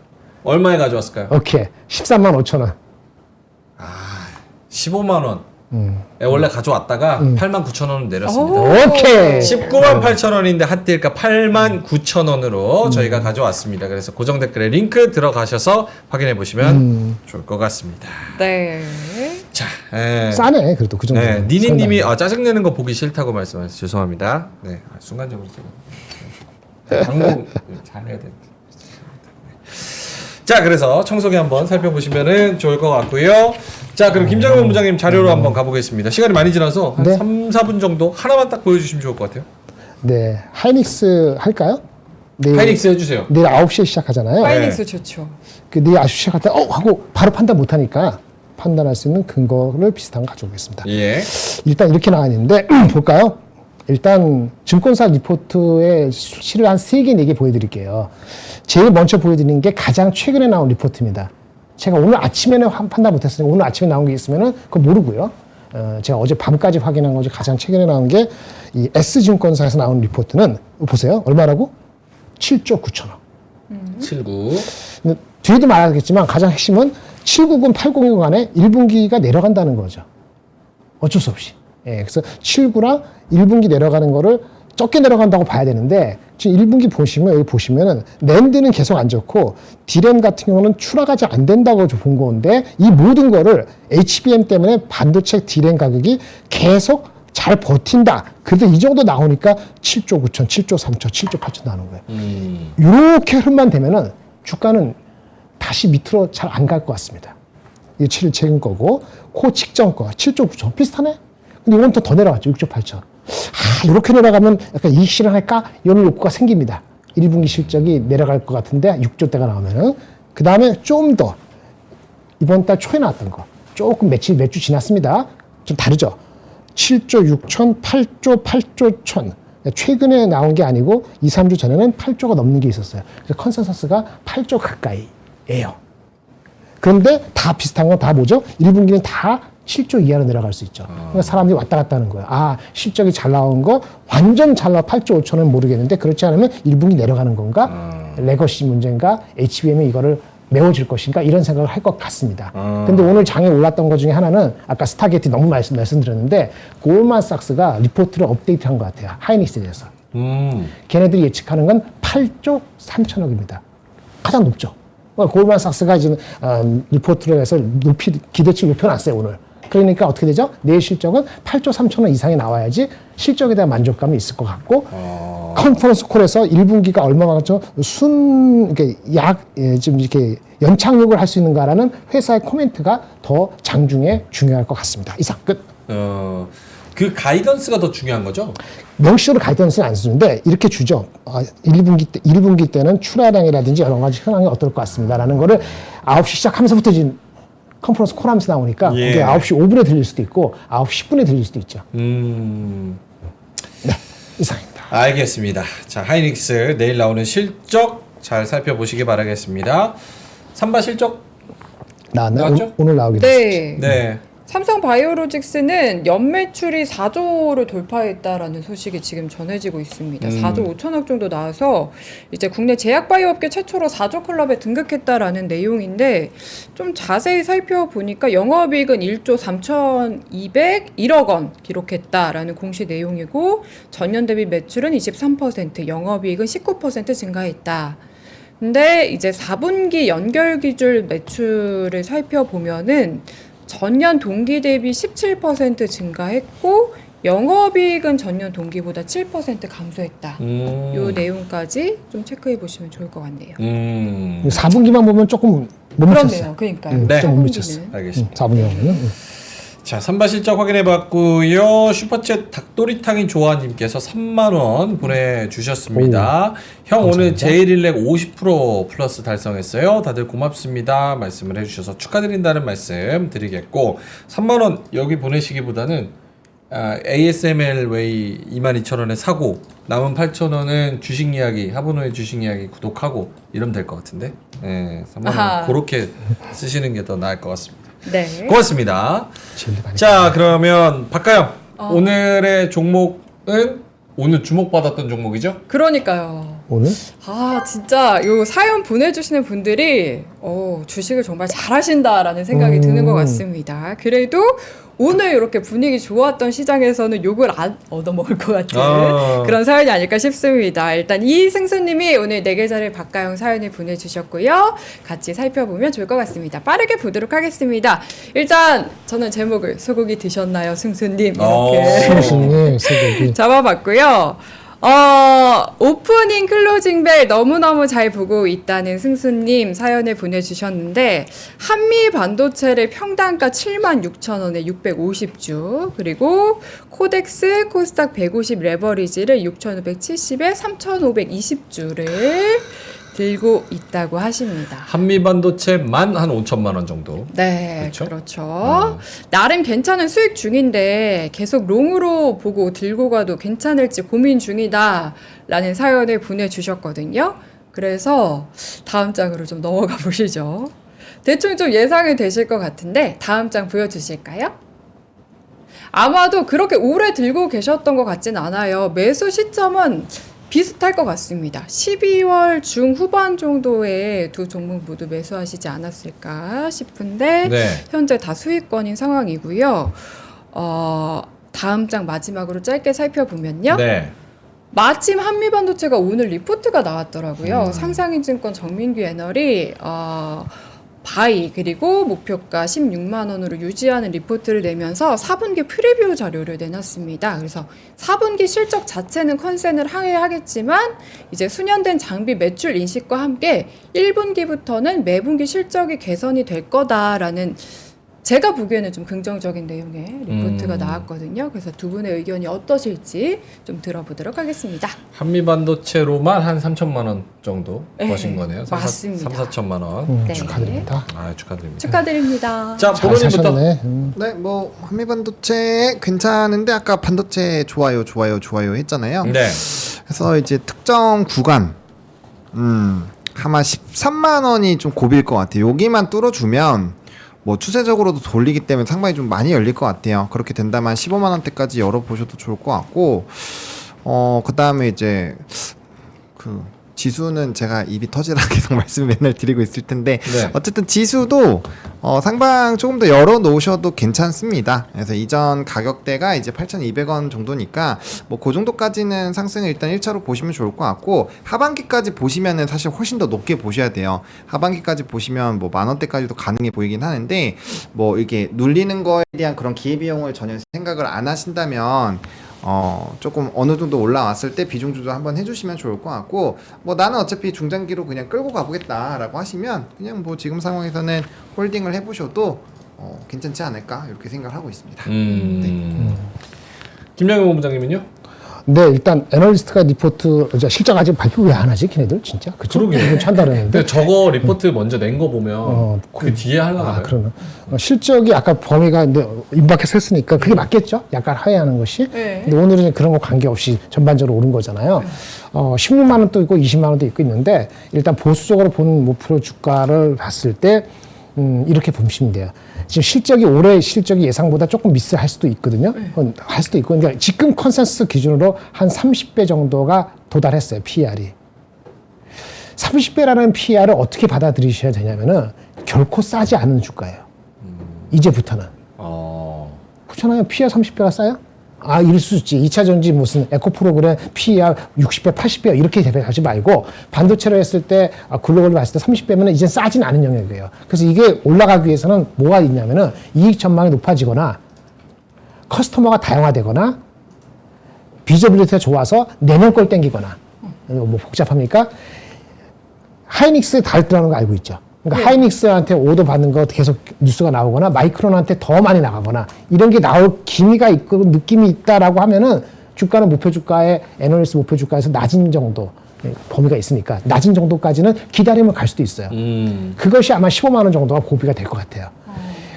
얼마에 가져왔을까요? 오케이. 13만 5천 원. 15만 원. 원래 가져왔다가 8만 9천 원을 내렸습니다. 오케이. 19만 8천 원인데 핫딜가 8만 9천 원으로 저희가 가져왔습니다. 그래서 고정 댓글에 링크 들어가셔서 확인해 보시면 좋을 것 같습니다. 네. 자, 싸네. 그래도 그 정도. 네, 니니님이 짜증내는 거 보기 싫다고 말씀하셔서 죄송합니다. 네, 순간적으로 제가 광고 잘해야 됩니다. 자, 그래서 청소기 한번 살펴보시면 좋을 것 같고요. 자, 그럼 김장현 본부장님 자료로 한번 가보겠습니다. 시간이 많이 지나서 한 네. 3, 4분 정도 하나만 딱 보여주시면 좋을 것 같아요. 네. 하이닉스 할까요? 내일, 하이닉스 해주세요. 내일 9시에 시작하잖아요. 파이닉스 좋죠. 그 내일 9시 시작할 때 하고 바로 판단 못 하니까 판단할 수 있는 근거를 비슷한 거 가져오겠습니다. 예. 일단 이렇게 나와 있는데 볼까요? 일단 증권사 리포트의 수치를 한 3개, 4개 보여드릴게요. 제일 먼저 보여드리는 게 가장 최근에 나온 리포트입니다. 제가 오늘 아침에는 판단 못했으니까 오늘 아침에 나온 게 있으면은 그거 모르고요. 제가 어제 밤까지 확인한 거죠. 가장 최근에 나온 게 이 S증권사에서 나온 리포트는 보세요. 얼마라고? 7조 9천억. 79. 근데 뒤에도 말하겠지만 가장 핵심은 790, 806 간에 1분기가 내려간다는 거죠. 어쩔 수 없이. 예, 그래서 79랑 1분기 내려가는 거를 적게 내려간다고 봐야 되는데 지금 1분기 보시면 여기 보시면은 낸드는 계속 안 좋고 디램 같은 경우는 추락하지 안 된다고 본 건데 이 모든 거를 HBM 때문에 반도체 디램 가격이 계속 잘 버틴다. 그래도 이 정도 나오니까 7조 9천, 7조 3천, 7조 8천 나오는 거예요. 이렇게 흐름만 되면은 주가는 다시 밑으로 잘 안 갈 것 같습니다. 이게 7일 최근 거고 코 직전 거 7조 9천 비슷하네. 근데 이건 또 더 내려갔죠. 6조 8천. 이렇게 내려가면 약간 이익 실현할까? 이런 욕구가 생깁니다. 1분기 실적이 내려갈 것 같은데 6조대가 나오면은 그 다음에 좀 더 이번 달 초에 나왔던 거 조금 몇 주 지났습니다. 좀 다르죠. 7조 6천, 8조 8조 1천. 최근에 나온 게 아니고 2, 3주 전에는 8조가 넘는 게 있었어요. 그래서 컨센서스가 8조 가까이예요. 그런데 다 비슷한 건 다 뭐죠? 1분기는 다 7조 이하로 내려갈 수 있죠. 그러니까 사람들이 왔다 갔다 하는 거예요. 실적이 잘 나온 거 완전 잘 나와 8조 5천은 모르겠는데 그렇지 않으면 1분기 내려가는 건가? 레거시 문제인가? HBM이 이거를 메워질 것인가? 이런 생각을 할 것 같습니다. 근데 오늘 장에 올랐던 것 중에 하나는 아까 스타게티 너무 말씀드렸는데 골만삭스가 리포트를 업데이트한 것 같아요. 하이닉스에 대해서. 걔네들이 예측하는 건 8조 3천억입니다. 가장 높죠. 골만삭스가 지금 리포트를 해서 기대치 높여놨어요 오늘. 그러니까 어떻게 되죠? 내일 실적은 8조 3천억 이상이 나와야지 실적에 대한 만족감이 있을 것 같고 컨퍼런스 콜에서 1분기가 얼마만큼 좀 이렇게 연착륙을 할 수 있는가라는 회사의 코멘트가 더 장중에 중요할 것 같습니다. 이상 끝. 그 가이던스가 더 중요한 거죠? 명시적으로 가이던스는 안 쓰는데 이렇게 주죠. 1분기 때는 출하량이라든지 여러 가지 현황이 어떨 것 같습니다라는 거를 9시 시작하면서부터 지금 컨퍼런스 콜 하면서 나오니까 그게 9시 5분에 들릴 수도 있고 9시 10분에 들릴 수도 있죠. 네, 이상입니다. 알겠습니다. 자, 하이닉스 내일 나오는 실적 잘 살펴보시기 바라겠습니다. 삼바 실적 나왔죠? 오늘 나오게 됐죠. 네. 삼성 바이오로직스는 연매출이 4조를 돌파했다라는 소식이 지금 전해지고 있습니다. 4조 5천억 정도 나와서 이제 국내 제약바이오업계 최초로 4조 클럽에 등극했다라는 내용인데 좀 자세히 살펴보니까 영업이익은 1조 3,201억 원 기록했다라는 공시 내용이고 전년 대비 매출은 23%, 영업이익은 19% 증가했다. 근데 이제 4분기 연결 기준 매출을 살펴보면은 전년 동기 대비 17% 증가했고 영업이익은 전년 동기보다 7% 감소했다. 이 내용까지 좀 체크해 보시면 좋을 것 같네요. 4분기만 보면 조금 못 미쳤어요. 그렇네요. 그러니까요. 네. 좀 못 미쳤어요. 알겠습니다. 4분기만 보면. 자, 삼바 실적 확인해 봤고요. 슈퍼챗 닭도리탕이 조아님께서 3만 원 보내주셨습니다. 형 감사합니다. 오늘 제일일렉 50% 플러스 달성했어요. 다들 고맙습니다. 말씀을 해주셔서 축하드린다는 말씀 드리겠고 3만 원 여기 보내시기보다는 ASML 웨이 22,000원에 사고 남은 8,000원은 주식 이야기 하부노의 주식 이야기 구독하고 이러면 될 것 같은데 3만 원 그렇게 쓰시는 게 더 나을 것 같습니다. 네. 고맙습니다. 제일 많이 자, 그러면 박가영 오늘의 종목은 오늘 주목받았던 종목이죠? 그러니까요. 오늘? 진짜 요 사연 보내주시는 분들이 주식을 정말 잘하신다라는 생각이 드는 것 같습니다. 그래도 오늘 이렇게 분위기 좋았던 시장에서는 욕을 안 얻어먹을 것 같은 그런 사연이 아닐까 싶습니다. 일단 이승수님이 오늘 4계좌를 박가영 사연을 보내주셨고요. 같이 살펴보면 좋을 것 같습니다. 빠르게 보도록 하겠습니다. 일단 저는 제목을 소고기 드셨나요, 승수님? 이렇게 승수님 세계기 잡아봤고요. 오프닝 클로징 벨 너무너무 잘 보고 있다는 승수님 사연을 보내주셨는데 한미 반도체를 평단가 76,000원에 650주 그리고 코덱스 코스닥 150 레버리지를 6,570에 3,520주를 들고 있다고 하십니다. 한미 반도체만 한 5천만 원 정도. 네, 그렇죠. 나름 괜찮은 수익 중인데 계속 롱으로 보고 들고 가도 괜찮을지 고민 중이다라는 사연을 보내주셨거든요. 그래서 다음 장으로 좀 넘어가 보시죠. 대충 좀 예상이 되실 것 같은데 다음 장 보여주실까요? 아마도 그렇게 오래 들고 계셨던 것 같진 않아요. 매수 시점은 비슷할 것 같습니다. 12월 중후반 정도에 두 종목 모두 매수하시지 않았을까 싶은데 네. 현재 다 수익권인 상황이고요. 다음 장 마지막으로 짧게 살펴보면요. 네. 마침 한미반도체가 오늘 리포트가 나왔더라고요. 상상인증권 정민규 애널이 바이 그리고 목표가 16만 원으로 유지하는 리포트를 내면서 4분기 프리뷰 자료를 내놨습니다. 그래서 4분기 실적 자체는 컨센을 항해하겠지만 이제 수년된 장비 매출 인식과 함께 1분기부터는 매분기 실적이 개선이 될 거다라는 제가 보기에는 좀 긍정적인 내용의 리포트가 나왔거든요. 그래서 두 분의 의견이 어떠실지 좀 들어보도록 하겠습니다. 한미반도체로만 한 3천만 원 정도 네, 버신 거네요. 맞습니다. 3,4천만 원. 네. 축하드립니다. 아, 축하드립니다. 축하드립니다. 자, 잘 보로님부터. 사셨네. 네, 뭐 한미반도체 괜찮은데 아까 반도체 좋아요 했잖아요. 네. 그래서 이제 특정 구간 아마 13만 원이 좀 고비일 것 같아요. 여기만 뚫어주면 뭐 추세적으로도 돌리기 때문에 상당히 좀 많이 열릴 것 같아요. 그렇게 된다면 15만 원대까지 열어보셔도 좋을 것 같고 그 다음에 이제 그 지수는 제가 입이 터지라 계속 말씀 맨날 드리고 있을 텐데 네. 어쨌든 지수도 상방 조금 더 열어 놓으셔도 괜찮습니다. 그래서 이전 가격대가 이제 8,200원 정도니까 뭐 그 정도까지는 상승을 일단 1차로 보시면 좋을 것 같고 하반기까지 보시면은 사실 훨씬 더 높게 보셔야 돼요. 하반기까지 보시면 뭐 10,000원대까지도 가능해 보이긴 하는데 뭐 이게 눌리는 거에 대한 그런 기회비용을 전혀 생각을 안 하신다면 조금 어느 정도 올라왔을 때 비중 조절 한번 해주시면 좋을 것 같고 뭐 나는 어차피 중장기로 그냥 끌고 가보겠다라고 하시면 그냥 뭐 지금 상황에서는 홀딩을 해보셔도 괜찮지 않을까 이렇게 생각하고 있습니다. 김영현 본부장님은요? 네, 일단 애널리스트가 리포트 실적 아직 발표 왜 안 하지? 걔네들 진짜 그쵸? 그러게요. 찬다라는데. 근데 저거 리포트 먼저 낸 거 보면 그 뒤에 하려나 봐요. 그러나 실적이 아까 범위가 근데 임박해서 했으니까 그게 맞겠죠? 약간 하회하는 것이. 네. 근데 오늘은 그런 거 관계없이 전반적으로 오른 거잖아요. 16만 원도 있고 20만 원도 있고 있는데 일단 보수적으로 보는 목표 주가를 봤을 때 이렇게 보시면 돼요. 지금 올해 실적이 예상보다 조금 미스할 수도 있거든요. 할 수도 있고. 그러니까 지금 컨센서스 기준으로 한 30배 정도가 도달했어요. PER이. 30배라는 PER을 어떻게 받아들이셔야 되냐면은 결코 싸지 않은 주가예요. 이제부터는. 그렇잖아요. PER 30배가 싸요? 이럴 수 있지. 2차 전지 무슨 에코 프로그램 PER 60배, 80배 이렇게 대비하지 말고 반도체로 했을 때 글로벌로 봤을 때 30배면 이젠 싸진 않은 영역이에요. 그래서 이게 올라가기 위해서는 뭐가 있냐면은 이익 전망이 높아지거나 커스터머가 다양화되거나 비저빌리티가 좋아서 내년 걸 땡기거나 뭐 복잡합니까? 하이닉스 달더라는 거 알고 있죠. 그러니까 하이닉스한테 오더 받는 거 계속 뉴스가 나오거나 마이크론한테 더 많이 나가거나 이런 게 나올 기미가 있고 느낌이 있다라고 하면은 주가는 목표 주가에 애널리스트 목표 주가에서 낮은 정도 범위가 있으니까 낮은 정도까지는 기다리면 갈 수도 있어요. 그것이 아마 15만 원 정도가 고비가 될 것 같아요.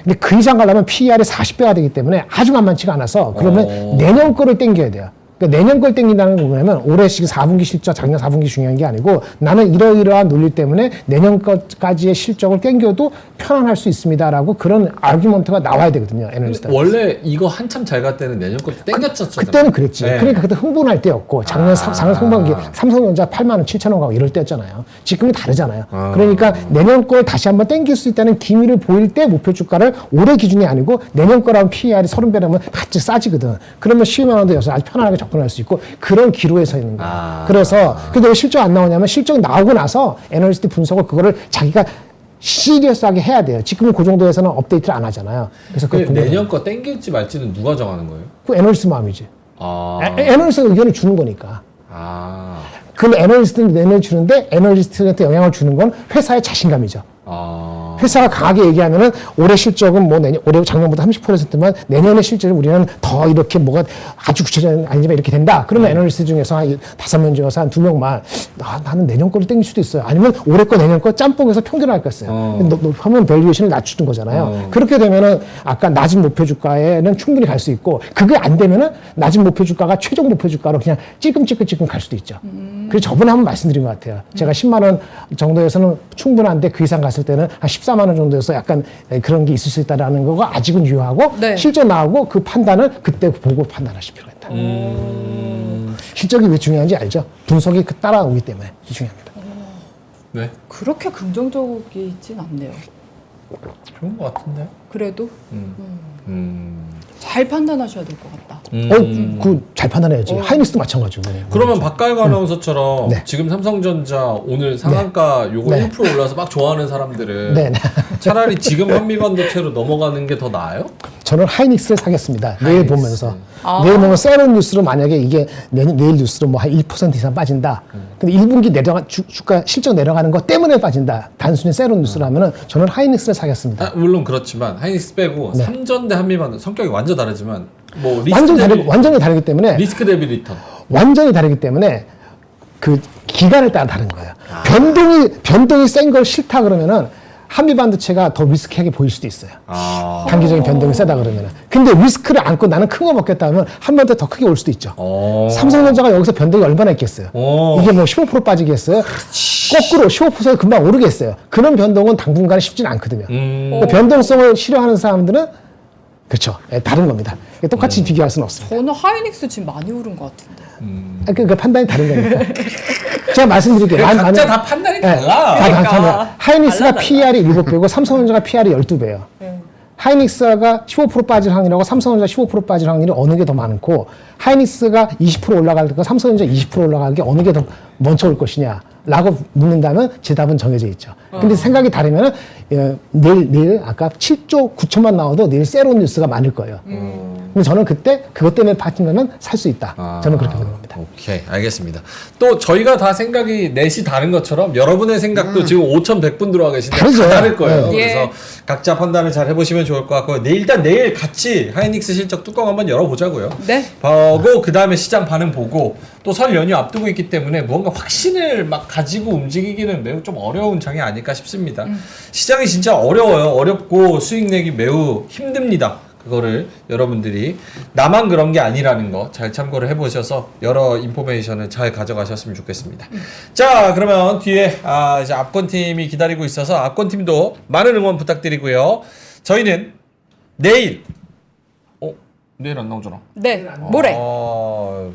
근데 그 이상 가려면 PER이 40배가 되기 때문에 아주 만만치가 않아서 그러면 내년 거를 땡겨야 돼요. 그러니까 내년 걸 땡긴다는 거 뭐냐면 올해 4분기 실적, 작년 4분기 중요한 게 아니고 나는 이러이러한 논리 때문에 내년 것까지의 실적을 땡겨도 편안할 수 있습니다라고 그런 아규먼트가 나와야 되거든요. 애널리스트. 원래 이거 한참 잘 갈 때는 내년 것도 땡겼었잖아요. 그때는 그랬지. 네. 그러니까 그때 흥분할 때였고 작년 상반기 삼성전자 8만 원, 7천 원 가고 이럴 때였잖아요. 지금은 다르잖아요. 그러니까 내년 걸 다시 한번 땡길 수 있다는 기미를 보일 때 목표 주가를 올해 기준이 아니고 내년 거라면 PER이 30배라면 같이 싸지거든. 그러면 12만 원도 여기서 아주 편안하게 접근할 수 있고 그런 기로에 서 있는 거예요. 그래서 근데 왜 실적 안 나오냐면 실적 나오고 나서 애널리스트 분석을 그거를 자기가 시리어스하게 해야 돼요. 지금은 그 정도에서는 업데이트를 안 하잖아요. 그래서 그 내년 거 땡길지 말지는 누가 정하는 거예요? 그 애널리스트 마음이지. 애널리스트가 의견을 주는 거니까. 그럼 애널리스트는 내년을 주는데 애널리스트한테 영향을 주는 건 회사의 자신감이죠. 회사가 강하게 얘기하면은 올해 실적은 뭐 올해 작년보다 30%만 내년의 실적은 우리는 더 이렇게 뭐가 아주 구체적인 아니지만 이렇게 된다. 그러면 애널리스트 중에서 한 5명 중에서 한 2명만 나는 내년 거를 땡길 수도 있어요. 아니면 올해 거 내년 거 짬뽕해서 평균할 거였어요. 하면 밸류에이션을 낮추는 거잖아요. 그렇게 되면은 아까 낮은 목표 주가에는 충분히 갈 수 있고 그게 안 되면은 낮은 목표 주가가 최종 목표 주가로 그냥 찔끔찔끔 갈 수도 있죠. 그래서 저번에 한번 말씀드린 것 같아요. 제가 10만 원 정도에서는 충분한데 그 이상 갔을 때는 한 14만 원 정도에서 약간 그런 게 있을 수 있다라는 거가 아직은 유효하고 네. 실제 나오고 그 판단은 그때 보고 판단하실 필요가 있다. 실적이 왜 중요한지 알죠? 분석이 따라오기 때문에 중요합니다. 네. 그렇게 긍정적이진 않네요. 좋은 것 같은데. 그래도 음. 잘 판단하셔야 될 것 같다. 잘 판단해야지. 하이닉스도 마찬가지고. 그러면 박가영 아나운서처럼 네. 지금 삼성전자 오늘 상한가 요거 네. 1% 올라서 막 좋아하는 사람들은 네, 네. 차라리 지금 한미반도체로 넘어가는 게 더 나아요? 저는 하이닉스를 사겠습니다. 내일 보면서. 아. 내일 보면 세론 뉴스로 만약에 이게 내일 뉴스로 뭐 한 1% 이상 빠진다. 근데 1분기 주가 실적 내려가는 것 때문에 빠진다. 단순히 세론 뉴스라면은 저는 하이닉스를 사겠습니다. 아, 물론 그렇지만 하이닉스 빼고 네. 삼전대 한미반도 성격이 완전 다르지만 뭐 완전히 다르기 때문에 리스크 대비 리턴. 완전히 다르기 때문에 그 기간에 따라 다른 거예요. 변동이 센 걸 싫다 그러면은 한미반도체가 더 리스키하게 보일 수도 있어요. 아. 단기적인 변동이 세다 그러면은. 근데 리스크를 안고 나는 큰 거 먹겠다 하면 한반도체 더 크게 올 수도 있죠. 삼성전자가 여기서 변동이 얼마나 있겠어요. 이게 뭐 15% 빠지겠어요. 거꾸로 15% 금방 오르겠어요. 그런 변동은 당분간에 쉽지는 않거든요. 그 변동성을 싫어하는 사람들은 그렇죠. 다른 겁니다. 똑같이 비교할 수는 없습니다. 저는 하이닉스 지금 많이 오른 것 같은데. 그 판단이 다른 거니까. 제가 말씀드릴게요. 각자 다 판단이 달라. 그러니까. 하이닉스가 달라. PER이 7배고 삼성전자가 PER이 12배예요. 하이닉스가 15% 빠질 확률하고 삼성전자 15% 빠질 확률이 어느 게 더 많고 하이닉스가 20% 올라갈 거 삼성전자 20% 올라갈 게 어느 게 더 먼저 올 것이냐 라고 묻는다면 제 답은 정해져 있죠. 근데 생각이 다르면은 내일 아까 7조 9천만 나와도 내일 세론 뉴스가 많을 거예요. 근데 저는 그때 그것 때문에 빠진 거는 살 수 있다. 저는 그렇게 보는 겁니다. 오케이, 알겠습니다. 또 저희가 다 생각이 넷이 다른 것처럼 여러분의 생각도 지금 5,100분 들어와 계신데 다르죠. 다 다를 거예요. 네. 그래서 각자 판단을 잘 해보시면 좋을 것 같고요. 일단 내일 같이 하이닉스 실적 뚜껑 한번 열어보자고요. 네. 보고 그 다음에 시장 반응 보고 또 설 연휴 앞두고 있기 때문에 무언가 확신을 막 가지고 움직이기는 매우 좀 어려운 장이 아닐까 싶습니다. 시장이 진짜 어려워요. 어렵고 수익 내기 매우 힘듭니다. 그거를 여러분들이 나만 그런 게 아니라는 거 잘 참고를 해보셔서 여러 인포메이션을 잘 가져가셨으면 좋겠습니다. 자, 그러면 뒤에 이제 압권팀이 기다리고 있어서 압권팀도 많은 응원 부탁드리고요. 저희는 내일 내일 안 나오잖아. 네. 모레.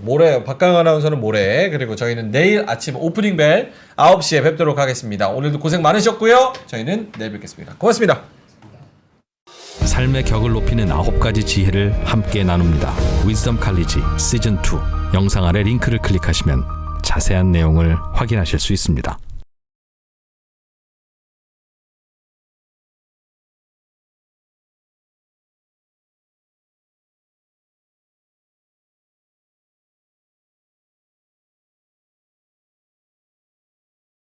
모레 박강현 아나운서는 모레 그리고 저희는 내일 아침 오프닝 벨 9시에 뵙도록 하겠습니다. 오늘도 고생 많으셨고요. 저희는 내일 뵙겠습니다. 고맙습니다. 삶의 격을 높이는 9가지 지혜를 함께 나눕니다. 위즈덤 칼리지 시즌 2 영상 아래 링크를 클릭하시면 자세한 내용을 확인하실 수 있습니다.